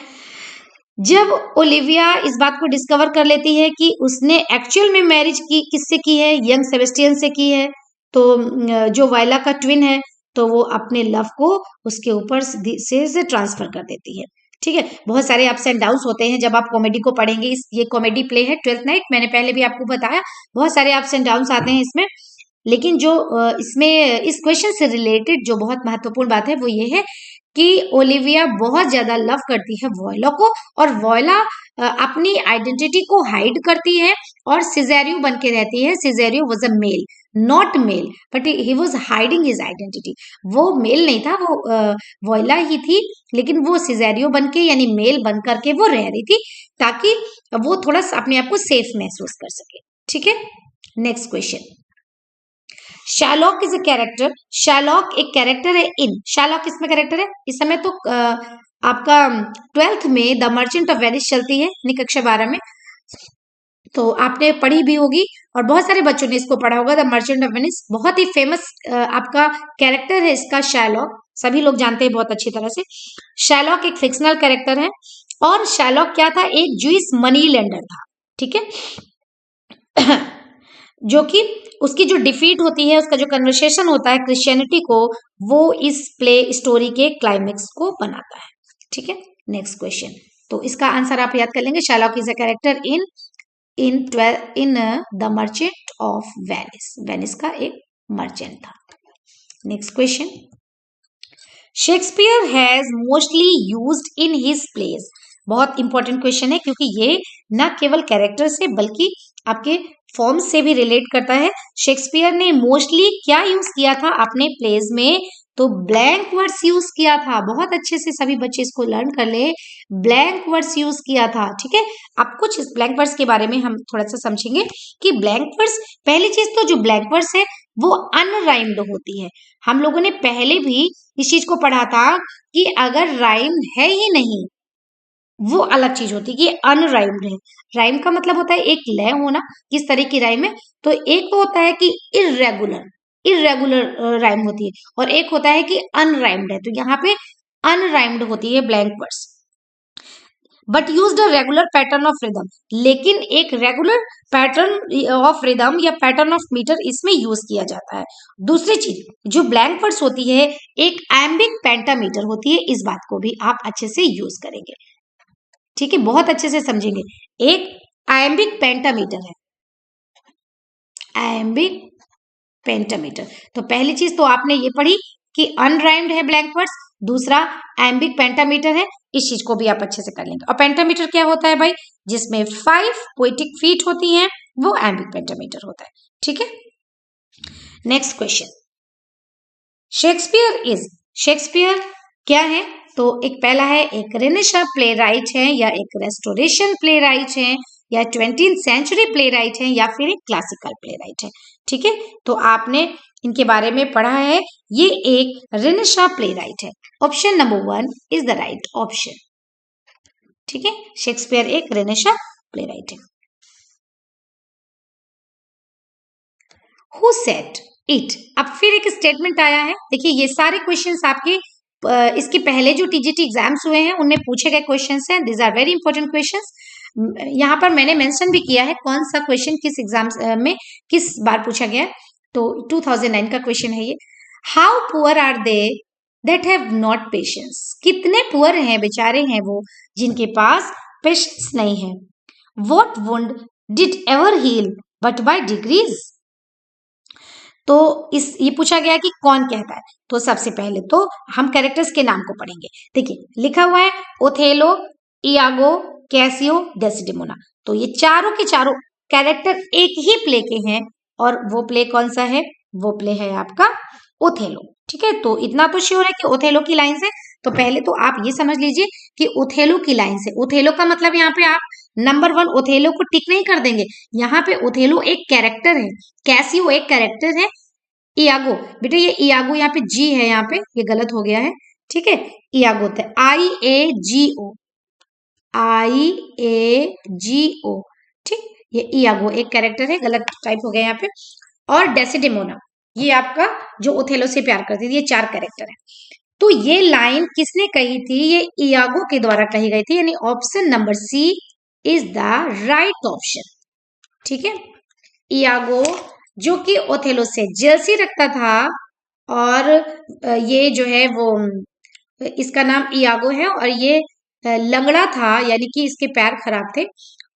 S1: जब ओलिविया इस बात को डिस्कवर कर लेती है कि उसने एक्चुअल में मैरिज की किससे की है, यंग सेबेस्टियन से की है, तो जो वायला का ट्विन है, तो वो अपने लव को उसके ऊपर से ट्रांसफर कर देती है। ठीक है, बहुत सारे अप्स एंड डाउन्स होते हैं जब आप कॉमेडी को पढ़ेंगे। ये कॉमेडी प्ले है ट्वेल्थ नाइट, मैंने पहले भी आपको बताया, बहुत सारे अप्स एंड डाउन्स आते हैं इसमें। लेकिन जो इसमें इस क्वेश्चन से रिलेटेड जो बहुत महत्वपूर्ण बात है वो ये है कि ओलिविया बहुत ज्यादा लव करती है वॉयला को, और वॉयला अपनी आइडेंटिटी को हाइड करती है और सिजेरियो बन के रहती है। Cesario was a male, not male but he was hiding his identity. वो मेल नहीं था, वो वोइला ही थी, लेकिन वो सिजेरियो बन के यानी मेल बन करके वो रह रही थी ताकि वो थोड़ा सा अपने आप को सेफ महसूस कर सके। ठीक है, next question. Sherlock is a character. Sherlock एक कैरेक्टर है इन, शैलॉक किसमें कैरेक्टर है? इस समय तो आपका 12th में द मर्चेंट ऑफ वेनिस चलती है, कक्षा 12 में, तो आपने पढ़ी भी होगी और बहुत सारे बच्चों ने इसको पढ़ा होगा। द मर्चेंट ऑफ वेनिस बहुत ही फेमस आपका कैरेक्टर है इसका शैलॉक, सभी लोग जानते हैं बहुत अच्छी तरह से। शैलॉक एक फिक्शनल कैरेक्टर है और शैलॉक क्या था? एक जूइश मनी लेंडर था। ठीक है जो कि उसकी जो डिफीट होती है, उसका जो कन्वर्सेशन होता है क्रिश्चियनिटी को, वो इस प्ले स्टोरी के क्लाइमेक्स को बनाता है। ठीक है, नेक्स्ट क्वेश्चन। तो इसका आंसर आप याद कर लेंगे, Shylock is a character in the merchant of Venice. Venice का एक मर्चेंट था। Next question. Shakespeare has mostly used in his plays. बहुत इंपॉर्टेंट क्वेश्चन है क्योंकि ये न केवल कैरेक्टर से बल्कि आपके फॉर्म से भी रिलेट करता है। शेक्सपियर ने मोस्टली क्या यूज किया था अपने प्लेज में? तो ब्लैंक वर्ड्स यूज किया था। बहुत अच्छे से सभी बच्चे इसको लर्न कर ले, ब्लैंक वर्ड्स यूज किया था। ठीक है, अब कुछ इस ब्लैंक वर्ड्स के बारे में हम थोड़ा सा समझेंगे कि ब्लैंक वर्ड्स, पहली चीज तो जो ब्लैंक वर्ड्स है वो अनराइम्ड होती है। हम लोगों ने पहले भी इस चीज को पढ़ा था कि अगर राइम है ही नहीं, वो अलग चीज होती है कि अनराइम्ड है। राइम का मतलब होता है एक लय होना, किस तरह की राइम है। तो एक वो होता है कि इर्रेगुलर, इर्रेगुलर राइम होती है, और एक होता है कि अनराइम्ड है। तो यहाँ पे अनराइम्ड होती है blank words, but used a regular pattern of rhythm. लेकिन एक रेगुलर पैटर्न ऑफ रिदम या पैटर्न ऑफ मीटर इसमें यूज किया जाता है। दूसरी चीज जो ब्लैंक वर्ड्स होती है, एक एम्बिक पेंटामीटर होती है। इस बात को भी आप अच्छे से यूज करेंगे। ठीक है, बहुत अच्छे से समझेंगे। एक आयम्बिक पेंटामीटर है, आयम्बिक पेंटामीटर। तो पहली चीज तो आपने ये पढ़ी कि अनराइम्ड है ब्लैंक वर्ड्स, दूसरा एम्बिक पेंटामीटर है। इस चीज को भी आप अच्छे से कर लेंगे। और पेंटामीटर क्या होता है भाई? जिसमें 5 पोएटिक फीट होती हैं, वो एम्बिक पेंटामीटर होता है। ठीक है, नेक्स्ट क्वेश्चन। शेक्सपियर क्या है? तो एक पहला है, एक रेनेसां प्ले राइट है, या एक रेस्टोरेशन प्ले राइट है, या 20th सेंचुरी प्ले राइट है, या फिर एक क्लासिकल प्ले राइट है। ठीक है, तो आपने इनके बारे में पढ़ा है। ये एक रेनेसां प्ले राइट है। Option number 1 is the right option. ठीक है, शेक्सपियर एक रेनेसां प्ले राइट है। Who said it? अब फिर एक स्टेटमेंट आया है। देखिए, ये सारे क्वेश्चंस आपके इसके पहले जो टीजीटी एग्जाम्स हुए हैं उनमें पूछे गए क्वेश्चंस हैं। This are very important questions. यहाँ पर मैंने मेंशन भी किया है कौन सा क्वेश्चन किस एग्जाम में किस बार पूछा गया। तो 2009 का क्वेश्चन है ये। How poor are they that have not patience? कितने पुअर हैं, बेचारे हैं वो जिनके पास पेशेंस नहीं है। What wound did ever heal but by degrees? तो इस ये पूछा गया कि कौन कहता है। तो सबसे पहले तो हम कैरेक्टर्स के नाम को पढ़ेंगे। देखिए, लिखा हुआ है ओथेलो, इयागो, कैसियो, डेसिडेमोना। तो ये चारों के चारों कैरेक्टर एक ही प्ले के हैं, और वो प्ले कौन सा है? वो प्ले है आपका ओथेलो। ठीक है, तो इतना तो श्योर है कि ओथेलो की लाइन से। तो पहले तो आप ये समझ लीजिए कि ओथेलो की लाइन से, ओथेलो का मतलब यहाँ पे आप नंबर 1 ओथेलो को टिक नहीं कर देंगे। यहाँ पे ओथेलो एक कैरेक्टर है, कैसियो एक कैरेक्टर है, इयागो, बेटा ये इयागो यहाँ पे जी है, यहाँ पे ये गलत हो गया है। ठीक है, इयागो होता है IAGO, IAGO। ठीक, ये इयागो एक कैरेक्टर है, गलत टाइप हो गया यहाँ पे। और डेसिडेमोना, ये आपका जो ओथेलो से प्यार करती थी। ये 4 कैरेक्टर है। तो ये लाइन किसने कही थी? ये इयागो के द्वारा कही गई थी, यानी option number C is the right option. ठीक है, इयागो जो कि ओथेलो से जेलसी रखता था, और ये जो है वो इसका नाम इयागो है, और ये लंगड़ा था, यानी कि इसके पैर खराब थे।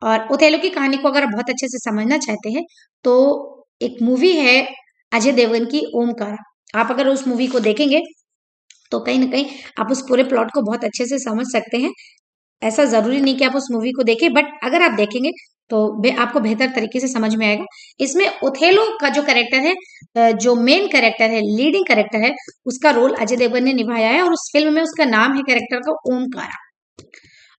S1: और ओथेलो की कहानी को अगर आप बहुत अच्छे से समझना चाहते हैं तो एक मूवी है अजय देवगन की, ओमकार। आप अगर उस मूवी को देखेंगे तो कहीं ना कहीं आप उस पूरे प्लॉट को बहुत अच्छे से समझ सकते हैं। ऐसा जरूरी नहीं कि आप उस मूवी को देखें, बट अगर आप देखेंगे तो आपको बेहतर तरीके से समझ में आएगा। इसमें ओथेलो का जो कैरेक्टर है, जो मेन कैरेक्टर है, लीडिंग कैरेक्टर है, उसका रोल अजय देवगन ने निभाया है और उस फिल्म में उसका नाम है कैरेक्टर का ओमकारा।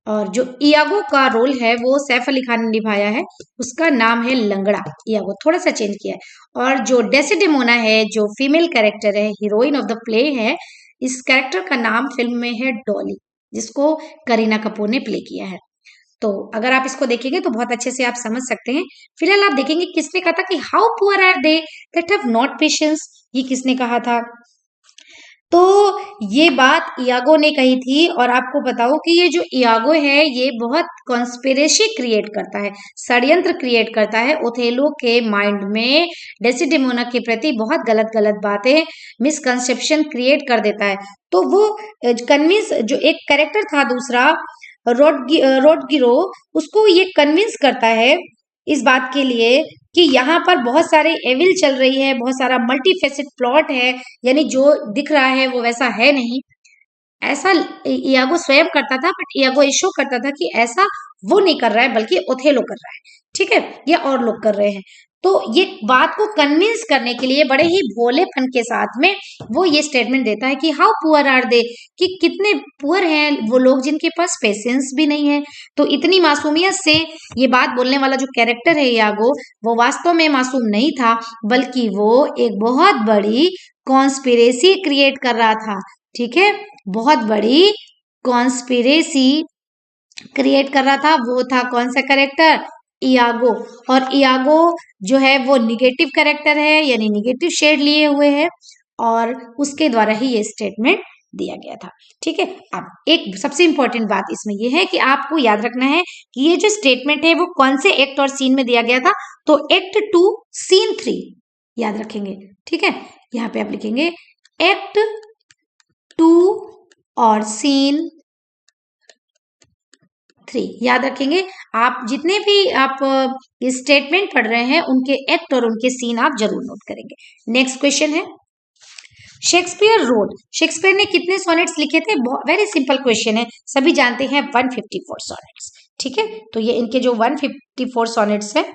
S1: और जो इयागो का रोल है वो सैफ अली खान ने निभाया है, उसका नाम है लंगड़ा। इयागो थोड़ा सा चेंज किया है। और जो डेसिडेमोना है, जो फीमेल कैरेक्टर है, हीरोइन ऑफ द प्ले है, इस कैरेक्टर का नाम फिल्म में है डॉली, जिसको करीना कपूर ने प्ले किया है। तो अगर आप इसको देखेंगे तो बहुत अच्छे से आप समझ सकते हैं। फिलहाल आप देखेंगे किसने कहा था कि how poor are they that have not patience, ये किसने कहा था? तो ये बात इयागो ने कही थी। और आपको बताओ कि ये जो इयागो है ये बहुत कॉन्स्पिरेसी क्रिएट करता है, षड्यंत्र क्रिएट करता है ओथेलो के माइंड में, डेसिडेमोना के प्रति बहुत गलत गलत बातें, मिसकंसेप्शन क्रिएट कर देता है। तो वो कन्विंस, जो एक कैरेक्टर था दूसरा रोडगिरो, उसको ये कन्विंस करता है इस बात के लिए कि यहाँ पर बहुत सारे एविल चल रही है, बहुत सारा मल्टीफेसिड प्लॉट है, यानी जो दिख रहा है वो वैसा है नहीं। ऐसा इयागो स्वयं करता था, बट इयागो ये शो करता था कि ऐसा वो नहीं कर रहा है, बल्कि ओथेलो कर रहा है, ठीक है, या और लोग कर रहे हैं। तो ये बात को कन्विंस करने के लिए बड़े ही भोलेपन के साथ में वो ये स्टेटमेंट देता है कि हाउ पुअर आर दे, कि कितने पुअर हैं वो लोग जिनके पास पेशेंस भी नहीं है। तो इतनी मासूमियत से ये बात बोलने वाला जो कैरेक्टर है इयागो, वो वास्तव में मासूम नहीं था, बल्कि वो एक बहुत बड़ी कॉन्स्पिरेसी क्रिएट कर रहा था, ठीक है, बहुत बड़ी कॉन्स्पिरेसी क्रिएट कर रहा था। वो था कौन सा कैरेक्टर? इयागो। और इयागो जो है वो निगेटिव कैरेक्टर है, यानी निगेटिव शेड लिए हुए है, और उसके द्वारा ही ये स्टेटमेंट दिया गया था, ठीक है। अब एक सबसे इंपॉर्टेंट बात इसमें ये है कि आपको याद रखना है कि ये जो स्टेटमेंट है वो कौन से एक्ट और सीन में दिया गया था। तो एक्ट 2 सीन 3 याद रखेंगे, ठीक है। यहाँ पे आप लिखेंगे एक्ट 2 और सीन 3 याद रखेंगे। आप जितने भी आप ये स्टेटमेंट पढ़ रहे हैं उनके एक्ट और उनके सीन आप जरूर नोट करेंगे। नेक्स्ट क्वेश्चन है, शेक्सपियर रोड, शेक्सपियर ने कितने सोनेट्स लिखे थे? वेरी सिंपल क्वेश्चन है, सभी जानते हैं 154 सोनेट्स, ठीक है। तो ये इनके जो 154 सोनेट्स है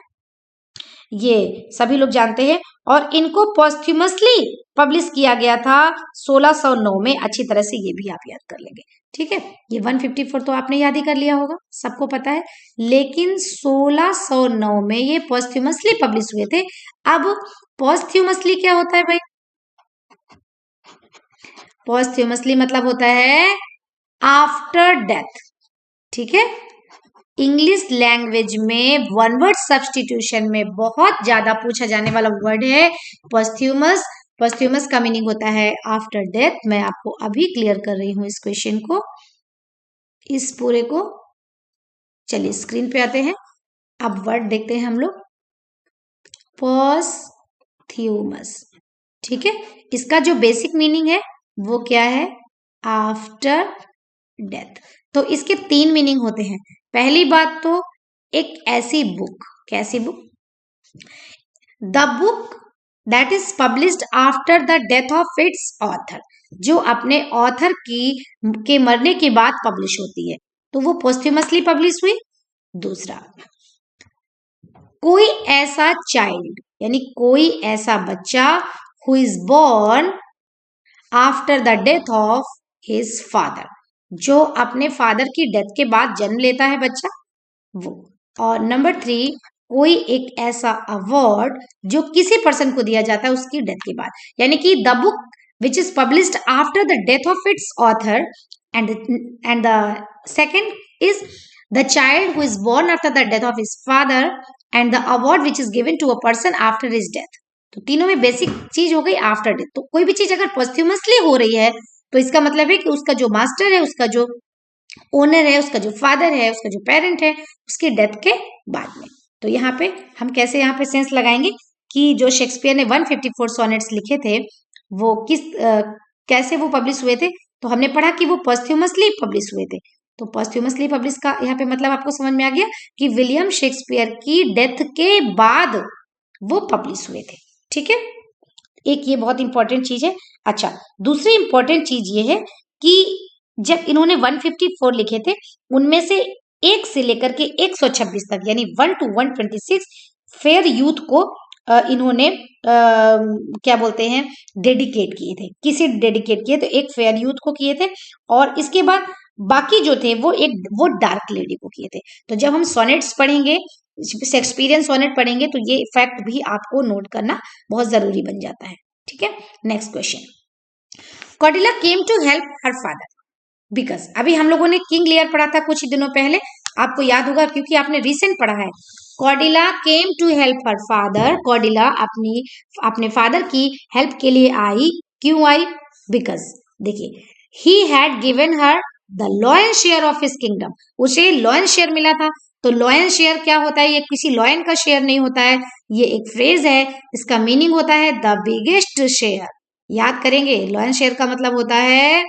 S1: ये सभी लोग जानते हैं, और इनको पोस्ट्यूमसली पब्लिश किया गया था 1609 में। अच्छी तरह से ये भी आप याद कर लेंगे, ठीक है। ये 154 तो आपने याद ही कर लिया होगा, सबको पता है, लेकिन 1609 में ये पोस्ट्यूमसली पब्लिश हुए थे। अब पोस्ट्यूमसली क्या होता है भाई? पोस्ट्यूमसली मतलब होता है आफ्टर डेथ, ठीक है। इंग्लिश लैंग्वेज में वन वर्ड सब्सटीट्यूशन में बहुत ज्यादा पूछा जाने वाला वर्ड है पोस्ट्यूमस। पोस्ट्यूमस का मीनिंग होता है आफ्टर डेथ। मैं आपको अभी क्लियर कर रही हूं इस क्वेश्चन को, इस पूरे को। चलिए स्क्रीन पे आते हैं, अब वर्ड देखते हैं हम लोग, पोस्ट्यूमस, ठीक है। इसका जो बेसिक मीनिंग है वो क्या है? After death. तो इसके 3 मीनिंग होते हैं। पहली बात तो एक ऐसी बुक, कैसी book? The book that is published after the death of its author, जो अपने ऑथर के मरने के बाद पब्लिश होती है, तो वो पोस्ट्यूमसली पब्लिश हुई। दूसरा, कोई ऐसा चाइल्ड, यानी कोई ऐसा बच्चा who is born after the death of his father, जो अपने फादर की डेथ के बाद जन्म लेता है बच्चा, वो। और नंबर 3, कोई एक ऐसा अवार्ड जो किसी पर्सन को दिया जाता है उसकी डेथ के बाद, यानी कि the book which is published after the death of its author, and the second is the child who is born after the death of his father, and the award which is given to a person after his death. तो तीनों में basic चीज हो गई after death. तो कोई भी चीज अगर पोस्ट्यूमसली हो रही है तो इसका मतलब है कि उसका जो मास्टर है, उसका जो ओनर है, उसका जो फादर है, उसका जो पेरेंट है, उसकी डेथ के बाद में। तो यहाँ पे हम कैसे यहाँ पे सेंस लगाएंगे कि जो शेक्सपियर ने 154 सोनेट्स लिखे थे वो कैसे वो पब्लिश हुए थे? तो हमने पढ़ा कि वो पोस्ट्यूमसली पब्लिश हुए थे। तो पोस्ट्यूमसली पब्लिश का यहाँ पे मतलब आपको समझ में आ गया कि विलियम शेक्सपियर की डेथ के बाद वो पब्लिश हुए थे, ठीक है। एक ये बहुत इंपॉर्टेंट चीज है। अच्छा, दूसरी इंपॉर्टेंट चीज ये है कि जब इन्होंने 154 लिखे थे उनमें से 1 से लेकर के 126 तक, यानी 1 to 126 फेयर यूथ को इन्होंने क्या बोलते हैं, डेडिकेट किए थे। किसे डेडिकेट किए? तो एक फेयर यूथ को किए थे, और इसके बाद बाकी जो थे वो डार्क लेडी को किए थे। तो जब हम सोनेट्स पढ़ेंगे, शेक्सपियरियन सोनेट पढ़ेंगे, तो ये फैक्ट भी आपको नोट करना बहुत जरूरी बन जाता है। ठीक है, next question. Cordelia came to help her father because, अभी हम लोगों ने किंग लियर पढ़ा था कुछ ही दिनों पहले, आपको याद होगा क्योंकि आपने रिसेंट पढ़ा है। Cordelia came to help her father, Cordelia अपने फादर की हेल्प के लिए आई। क्यों आई? बिकॉज देखिए, he had given her the lion share of his kingdom, उसे लॉयन शेयर मिला था। तो लॉयन शेयर क्या होता है? ये किसी लॉयन का शेयर नहीं होता है, ये एक फ्रेज है, इसका मीनिंग होता है द बिगेस्ट शेयर। याद करेंगे, लॉयन शेयर का मतलब होता है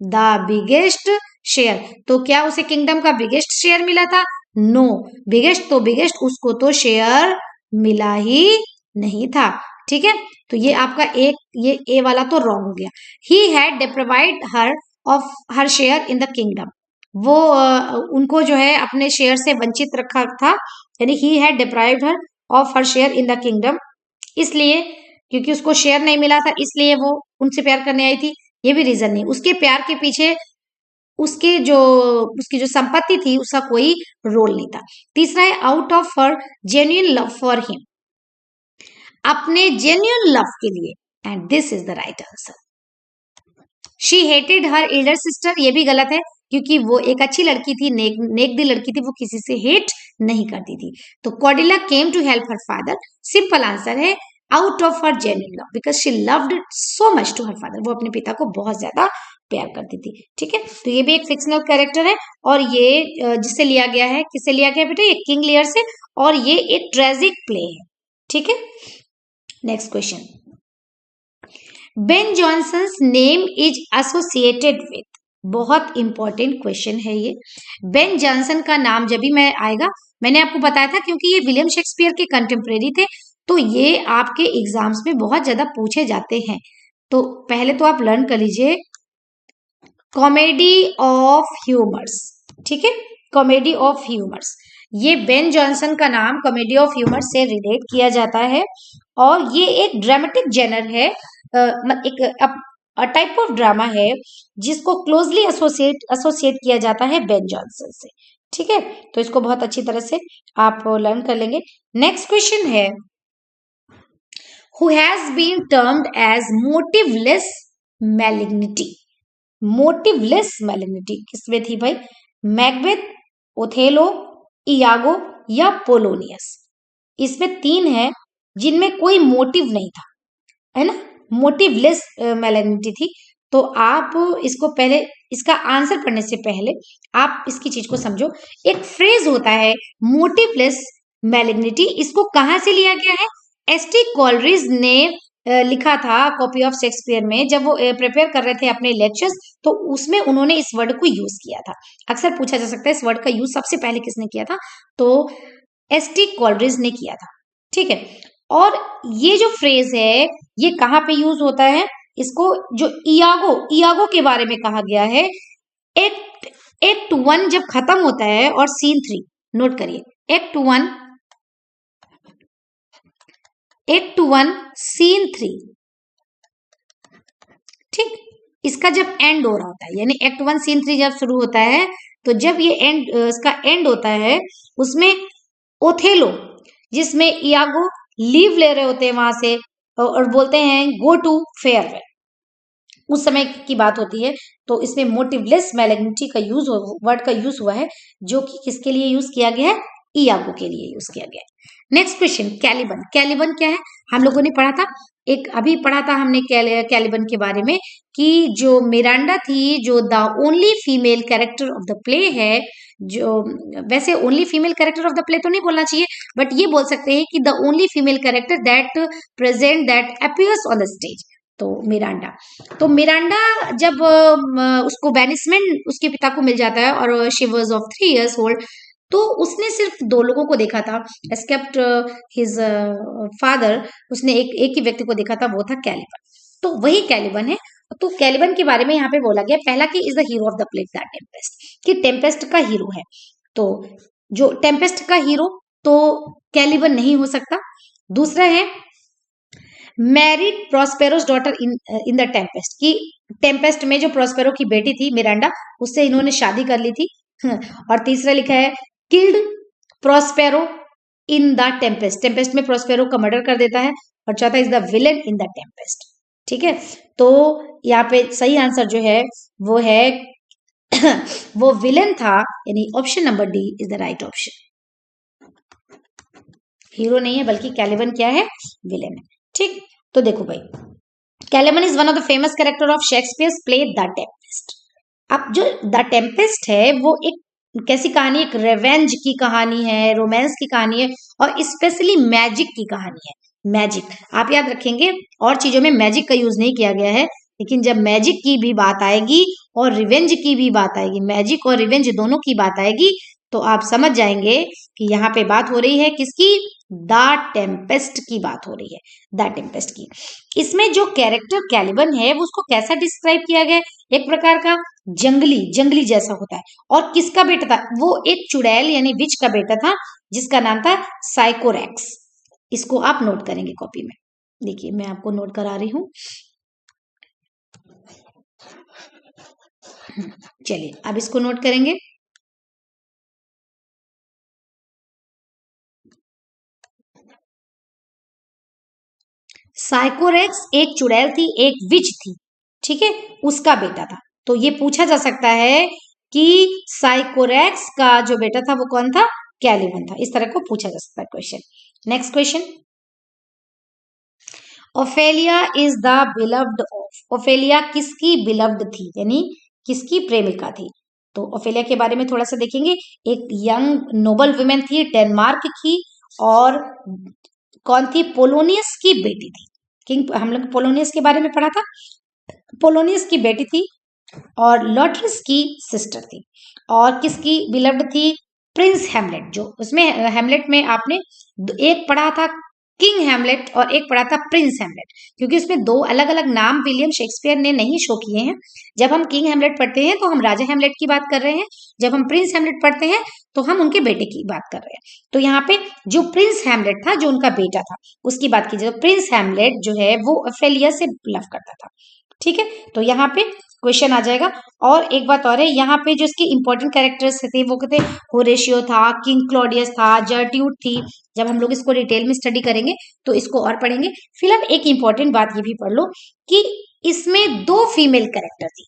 S1: द बिगेस्ट शेयर। तो क्या उसे किंगडम का बिगेस्ट शेयर मिला था? नो, बिगेस्ट उसको तो शेयर मिला ही नहीं था। ठीक है, तो ये आपका ये ए वाला तो रॉन्ग हो गया। He had deprived her of her share in the kingdom, वो उनको जो है अपने शेयर से वंचित रखा था, यानी he had deprived her of her share in the kingdom, इसलिए क्योंकि उसको शेयर नहीं मिला था इसलिए वो उनसे प्यार करने आई थी। ये भी रीजन नहीं, उसके प्यार के पीछे उसकी जो संपत्ति थी उसका कोई रोल नहीं था। तीसरा है out of her genuine love for him, अपने जेन्युइन लव के लिए, and this is the right answer. She hated her Elder sister, ये भी गलत है क्योंकि वो एक अच्छी लड़की थी, नेक दिल लड़की थी, वो किसी से हेट नहीं करती थी। तो Cordelia came to help her father, simple answer है out of her genuine love, because she loved so much to her father, वो अपने पिता को बहुत ज्यादा प्यार करती थी। ठीक है, तो ये भी एक फिक्शनल कैरेक्टर है, और ये जिससे लिया गया है, किससे लिया गया बेटा? ये किंग लियर से, और ये एक ट्रेजिक प्ले है। ठीक है, next question. Ben Johnson's name is associated with, बहुत इंपॉर्टेंट क्वेश्चन है ये। बेन जॉनसन का नाम जब भी मैं आएगा, मैंने आपको बताया था क्योंकि ये विलियम शेक्सपियर के कंटेम्प्रेरी थे, तो ये आपके एग्जाम्स में बहुत ज्यादा पूछे जाते हैं। तो पहले तो आप लर्न कर लीजिए कॉमेडी ऑफ ह्यूमर्स। ठीक है, कॉमेडी ऑफ ह्यूमर्स, ये बेन जॉनसन का नाम कॉमेडी ऑफ ह्यूमर से रिलेट किया जाता है, और ये एक ड्रामेटिक जेनर है, एक टाइप ऑफ ड्रामा है जिसको क्लोजली एसोसिएट किया जाता है बेन जॉनसन से। ठीक है, तो इसको बहुत अच्छी तरह से आप लर्न कर लेंगे। नेक्स्ट क्वेश्चन है, who has been termed as motiveless malignity. Motiveless malignity किसमें थी भाई? मैकबेथ, ओथेलो, इयागो या पोलोनियस। इसमें 3 है जिनमें कोई मोटिव नहीं था, है ना, मोटिवलेस मैलिग्निटी थी। तो आप इसको पहले, इसका आंसर पढ़ने से पहले आप इसकी चीज को समझो। एक फ्रेज होता है मोटिवलेस मैलिग्निटी, इसको कहां से लिया गया है? एसटी कॉलरिज ने लिखा था कॉपी ऑफ शेक्सपियर में, जब वो प्रिपेयर कर रहे थे अपने लेक्चर्स, तो उसमें उन्होंने इस वर्ड को यूज किया था। अक्सर पूछा जा सकता है इस वर्ड का यूज सबसे पहले किसने किया था? तो एसटी कॉलरिज ने किया था। ठीक है, और ये जो फ्रेज है ये कहाँ पे यूज होता है? इसको जो इयागो के बारे में कहा गया है, एक्ट 1 जब खत्म होता है और सीन 3, नोट करिए, एक्ट 1 सीन 3, ठीक, इसका जब एंड हो रहा होता है, यानी एक्ट 1 सीन 3 जब शुरू होता है, तो जब ये इसका एंड होता है, उसमें ओथेलो, जिसमें इयागो लीव ले रहे होते हैं वहां से और बोलते हैं गो टू फेयरवेल, उस समय की बात होती है। तो इसमें मोटिवलेस मैलिग्निटी का वर्ड का यूज हुआ है, जो कि किसके लिए यूज किया गया है? इयागो के लिए यूज किया गया है। Next question, Caliban. कैलिबन क्या है? हम लोगों ने पढ़ा था, एक अभी पढ़ा था हमने कैलिबन के बारे में, कि जो मिरांडा थी, जो the only female character of the play है, जो वैसे only female character of the play तो नहीं बोलना चाहिए, बट ये बोल सकते हैं कि the only female character that present that appears on the stage, तो मिरांडा। तो मिरांडा जब उसको बैनिसमेंट उसके पिता को मिल जाता है और she was of 3 years old, तो उसने सिर्फ 2 लोगों को देखा था, एस्केप्ट हिज फादर, उसने एक ही व्यक्ति को देखा था, वो था कैलिबन। तो वही कैलिबन है। तो कैलिबन के बारे में यहाँ पे बोला गया, पहला कि is the hero of the play the Tempest, कि टेम्पेस्ट का हीरो है। तो जो टेम्पेस्ट का हीरो तो कैलिबन नहीं हो सकता। दूसरा है married Prospero's daughter in the Tempest, की टेम्पेस्ट में जो प्रॉस्पेरो की बेटी थी मिरांडा, उससे इन्होंने शादी कर ली थी। और तीसरा लिखा है killed Prospero in the Tempest, Tempest में प्रॉस्पेरो का मर्डर कर देता है। और चौथा is the villain in the Tempest. ठीक है, तो यहाँ पे सही आंसर जो है वो है वो विलेन था, यानी option number D is the right option. Hero नहीं है बल्कि कैलिबन क्या है, विलेन है। ठीक, तो देखो भाई, Caliban is one of the famous character of Shakespeare's play the Tempest. अब जो द टेम्पेस्ट है वो एक कैसी कहानी, एक रेवेंज की कहानी है, रोमांस की कहानी है, और स्पेशली मैजिक की कहानी है। मैजिक आप याद रखेंगे, और चीजों में मैजिक का यूज नहीं किया गया है, लेकिन जब मैजिक की भी बात आएगी और रिवेंज की भी बात आएगी, मैजिक और रिवेंज दोनों की बात आएगी, तो आप समझ जाएंगे कि यहाँ पे बात हो रही है किसकी, द टेम्पेस्ट की बात हो रही है, द टेम्पेस्ट की। इसमें जो कैरेक्टर कैलिबन है वो उसको कैसा डिस्क्राइब किया गया है, एक प्रकार का जंगली जैसा होता है। और किसका बेटा था, वो एक चुड़ैल यानी विच का बेटा था, जिसका नाम था साइकोरेक्स। इसको आप नोट करेंगे कॉपी में, देखिए मैं आपको नोट करा रही हूं। चलिए अब इसको नोट करेंगे। साइकोरेक्स एक चुड़ैल थी, एक विच थी, ठीक है, उसका बेटा था। तो ये पूछा जा सकता है कि साइकोरेक्स का जो बेटा था वो कौन था, कैलिबन था। इस तरह को पूछा जा सकता है question. Next question, Ophelia is the beloved of, Ophelia किसकी बिलव्ड थी, यानी किसकी प्रेमिका थी। तो ओफेलिया के बारे में थोड़ा सा देखेंगे। एक यंग नोबल वुमेन थी, डेनमार्क की, और कौन थी, पोलोनियस की बेटी थी। किंग, हम लोग पोलोनियस के बारे में पढ़ा था, पोलोनियस की बेटी थी, और लॉटरिस की सिस्टर थी। और किसकी बिलव्ड थी, प्रिंस हेमलेट। जो उसमें हेमलेट में आपने एक पढ़ा था किंग हेमलेट और एक पढ़ा था प्रिंस हेमलेट, क्योंकि उसमें दो अलग अलग नाम विलियम शेक्सपियर ने नहीं शो किए हैं। जब हम किंग हेमलेट पढ़ते हैं तो हम राजा हेमलेट की बात कर रहे हैं, जब हम प्रिंस हेमलेट पढ़ते हैं तो हम उनके बेटे की बात कर रहे हैं। तो यहाँ पे जो प्रिंस हेमलेट था, जो उनका बेटा था, उसकी बात कीजिए। तो प्रिंस हेमलेट जो है वो ओफेलिया से लव करता था। ठीक है, तो यहाँ पे क्वेश्चन आ जाएगा। और एक बात और है, यहाँ पे जो इसके इंपॉर्टेंट कैरेक्टर्स थे वो कहते, होरेशियो था, किंग क्लॉडियस था, जर्ट्यूड थी। जब हम लोग इसको डिटेल में स्टडी करेंगे तो इसको और पढ़ेंगे। फिलहाल एक इंपॉर्टेंट बात ये भी पढ़ लो कि इसमें दो फीमेल कैरेक्टर थी।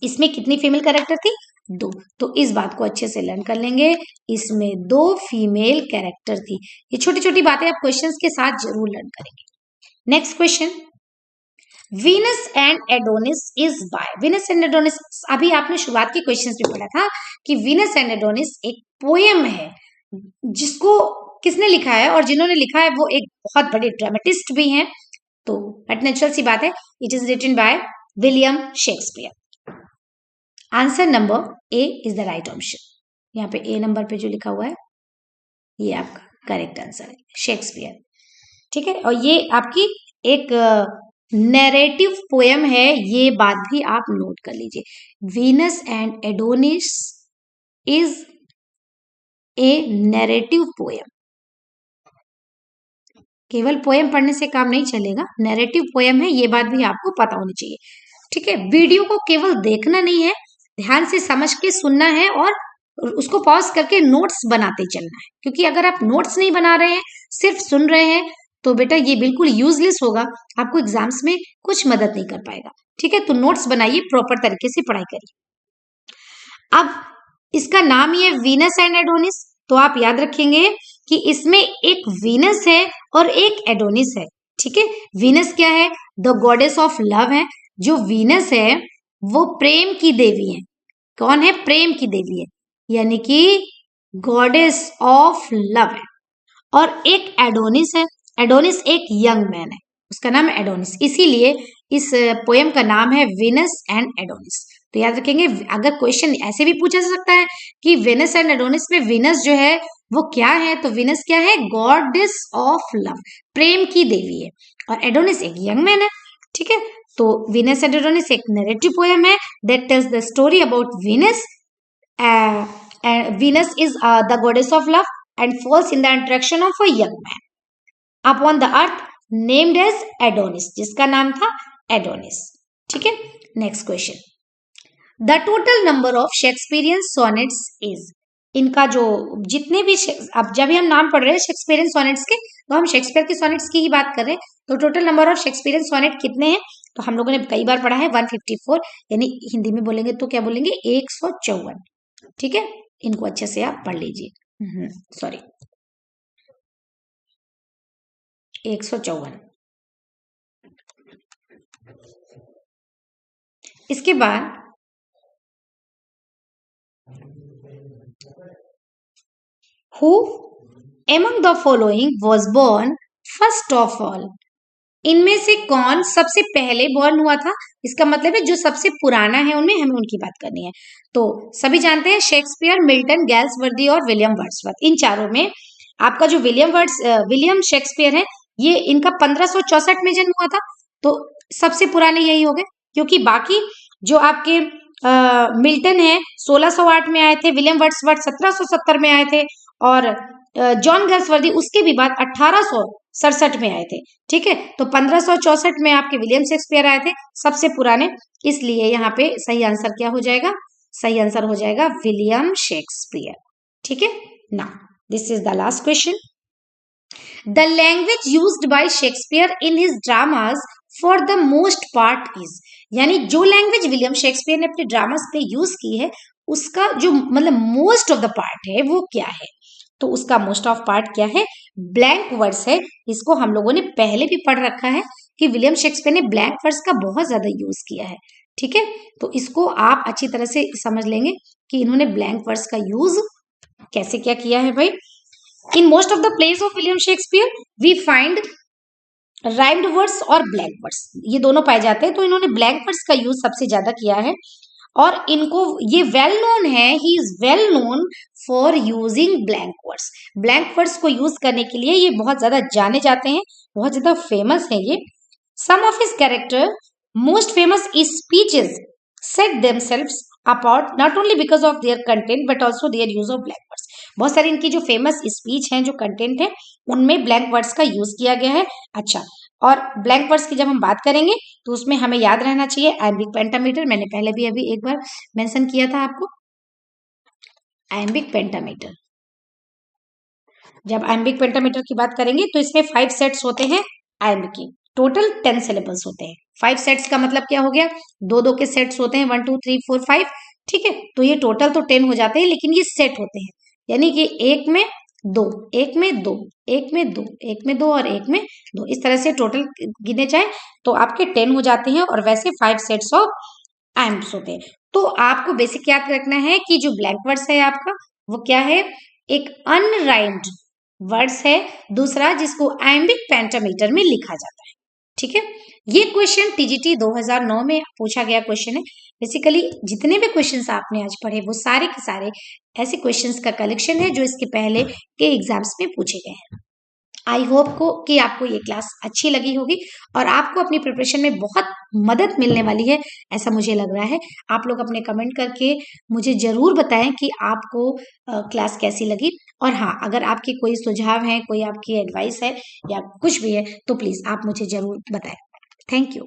S1: इसमें कितनी फीमेल कैरेक्टर थी, दो। तो इस बात को अच्छे से लर्न कर लेंगे, इसमें दो फीमेल कैरेक्टर थी। ये छोटी छोटी बातें आप क्वेश्चंस के साथ जरूर लर्न करेंगे। Next question, Venus and Adonis is by, Venus and Adonis अभी आपने शुरुआत के क्वेश्चंस में पढ़ा था कि वीनस एंड एडोनिस एक पोएम है, जिसको किसने लिखा है, और जिन्होंने लिखा है वो एक बहुत बड़े ड्रामेटिस्ट भी हैं। तो बट नेचुरल सी बात है, it is written by William Shakespeare. Answer number A is the right option. यहाँ पे ए नंबर पे जो लिखा हुआ है ये आपका करेक्ट आंसर है, शेक्सपियर। ठीक है, और ये आपकी एक नैरेटिव पोएम है, ये बात भी आप नोट कर लीजिए। Venus and Adonis is a narrative poem. केवल पोएम पढ़ने से काम नहीं चलेगा, नैरेटिव पोएम है, ये बात भी आपको पता होनी चाहिए। ठीक है, वीडियो को केवल देखना नहीं है, ध्यान से समझ के सुनना है और उसको पॉज करके नोट्स बनाते चलना है। क्योंकि अगर आप नोट्स नहीं बना रहे हैं, सिर्फ सुन रहे हैं, तो बेटा ये बिल्कुल यूजलेस होगा, आपको एग्जाम्स में कुछ मदद नहीं कर पाएगा। ठीक है, तो नोट्स बनाइए, प्रॉपर तरीके से पढ़ाई करिए। अब इसका नाम ही है वीनस एंड एडोनिस, तो आप याद रखेंगे कि इसमें एक वीनस है और एक एडोनिस है। ठीक है, वीनस क्या है, द गॉडेस ऑफ लव है। जो वीनस है वो प्रेम की देवी है। कौन है, प्रेम की देवी है, यानी कि गॉडेस ऑफ लव है। और एक एडोनिस है, एडोनिस एक यंग मैन है, उसका नाम है एडोनिस, इसीलिए इस पोएम का नाम है वीनस एंड एडोनिस। तो याद रखेंगे, अगर क्वेश्चन ऐसे भी पूछा जा सकता है कि वीनस एंड एडोनिस में वीनस जो है वो क्या है, तो वीनस क्या है, गॉडेस ऑफ लव, प्रेम की देवी है, और एडोनिस एक यंग मैन है। ठीक है, तो वीनस एंड एडोनिस एक नैरेटिव पोएम है that tells the story about Venus Venus is the goddess of love and falls in the attraction of a young man upon the earth named as Adonis, जिसका नाम था Adonis. ठीक है. Next question. The total number of Shakespearean sonnets is. इनका जो जितने भी अब जब भी हम नाम पढ़ रहे हैं शेक्सपियरियन सोनेट्स के, तो हम शेक्सपियर की सोनेट्स की ही बात कर रहे हैं. तो total number of Shakespearean sonnet कितने हैं? तो हम लोगों ने कई बार पढ़ा है 154, यानी हिंदी में बोलेंगे तो क्या बोलेंगे 154. ठीक है, इनको अच्छे से आप पढ़ लीजिए. सॉरी, 154. इसके बाद Who among the following was born first of all? इनमें से कौन सबसे पहले बॉर्न हुआ था? इसका मतलब है जो सबसे पुराना है उनमें, हमें उनकी बात करनी है. तो सभी जानते हैं शेक्सपियर, मिल्टन, गैल्सवर्दी और विलियम वर्ड्सवर्थ. इन चारों में आपका जो विलियम शेक्सपियर है, ये इनका 1564 में जन्म हुआ था. तो सबसे पुराने यही हो गए, क्योंकि बाकी जो आपके मिल्टन है 1608 में आए थे, विलियम वर्ड्सवर्थ 1770 में आए थे, और जॉन गैल्सवर्दी उसके भी बाद 1867 में आए थे. ठीक है, तो 1564 में आपके विलियम शेक्सपियर आए थे सबसे पुराने. इसलिए यहाँ पे सही आंसर क्या हो जाएगा? सही आंसर हो जाएगा विलियम शेक्सपियर. ठीक है ना. This is the last question. The language used by Shakespeare in his dramas for the most part is. यानी जो लैंग्वेज विलियम शेक्सपियर ने अपने ड्रामास पे यूज की है, उसका जो मतलब मोस्ट ऑफ द पार्ट है वो क्या है? तो उसका मोस्ट ऑफ पार्ट क्या है? ब्लैंक वर्ड्स है. इसको हम लोगों ने पहले भी पढ़ रखा है कि विलियम शेक्सपियर ने ब्लैंक वर्ड्स का बहुत ज्यादा यूज किया है. ठीक है, तो इसको आप अच्छी तरह से समझ लेंगे कि इन्होंने ब्लैंक वर्ड्स का यूज कैसे क्या किया है भाई. In most of the plays of William Shakespeare we find rhymed words और ब्लैंक वर्ड्स, ये दोनों पाए जाते हैं. तो इन्होंने ब्लैंक वर्ड्स का यूज सबसे ज्यादा किया है, और इनको ये वेल नोन है, he is well known for using blank words. Blank words को यूज करने के लिए ये बहुत ज्यादा जाने जाते हैं, बहुत ज्यादा फेमस है ये. Some of his character most famous speeches set themselves apart not only because of their content but also their use of blank words. बहुत सारी इनकी जो फेमस स्पीच हैं, जो कंटेंट है, उनमें ब्लैंक वर्ड्स का यूज किया गया है. अच्छा, और ब्लैंक वर्ड्स की जब हम बात करेंगे तो उसमें हमें याद रहना चाहिए आयम्बिक पेंटामीटर. मैंने पहले भी अभी एक बार मेंशन किया था आपको, आयम्बिक पेंटामीटर. जब आयम्बिक पेंटामीटर की बात करेंगे तो इसमें 5 सेट्स होते हैं आयम्बिक की. टोटल 10 सिलेबल्स होते हैं. 5 सेट्स का मतलब क्या हो गया? 2-2 के सेट्स होते हैं, 1 2 3 4 5. ठीक है, तो ये टोटल तो 10 हो जाते हैं, लेकिन ये सेट होते हैं, यानी कि एक में 2, एक में 2, एक में 2, एक में 2 और एक में 2, इस तरह से टोटल गिने जाए तो आपके 10 हो जाते हैं. और वैसे 5 सेट्स ऑफ आयम्स होते हैं. तो आपको बेसिक याद रखना है कि जो ब्लैंक वर्ड्स है आपका, वो क्या है? एक अनराइम्ड वर्ड्स है, दूसरा जिसको आयम्बिक पेंटामीटर में लिखा जाता है. ठीक है, ये क्वेश्चन टीजीटी 2009 में पूछा गया क्वेश्चन है. बेसिकली जितने भी क्वेश्चंस आपने आज पढ़े वो सारे के सारे ऐसे क्वेश्चंस का कलेक्शन है जो इसके पहले के एग्जाम्स में पूछे गए हैं. आई होप को कि आपको ये क्लास अच्छी लगी होगी और आपको अपनी प्रिपरेशन में बहुत मदद मिलने वाली है, ऐसा मुझे लग रहा है. आप लोग अपने कमेंट करके मुझे जरूर बताएं कि आपको क्लास कैसी लगी. और हाँ, अगर आपके कोई सुझाव है, कोई आपकी एडवाइस है या कुछ भी है, तो प्लीज आप मुझे जरूर बताएं. Thank you.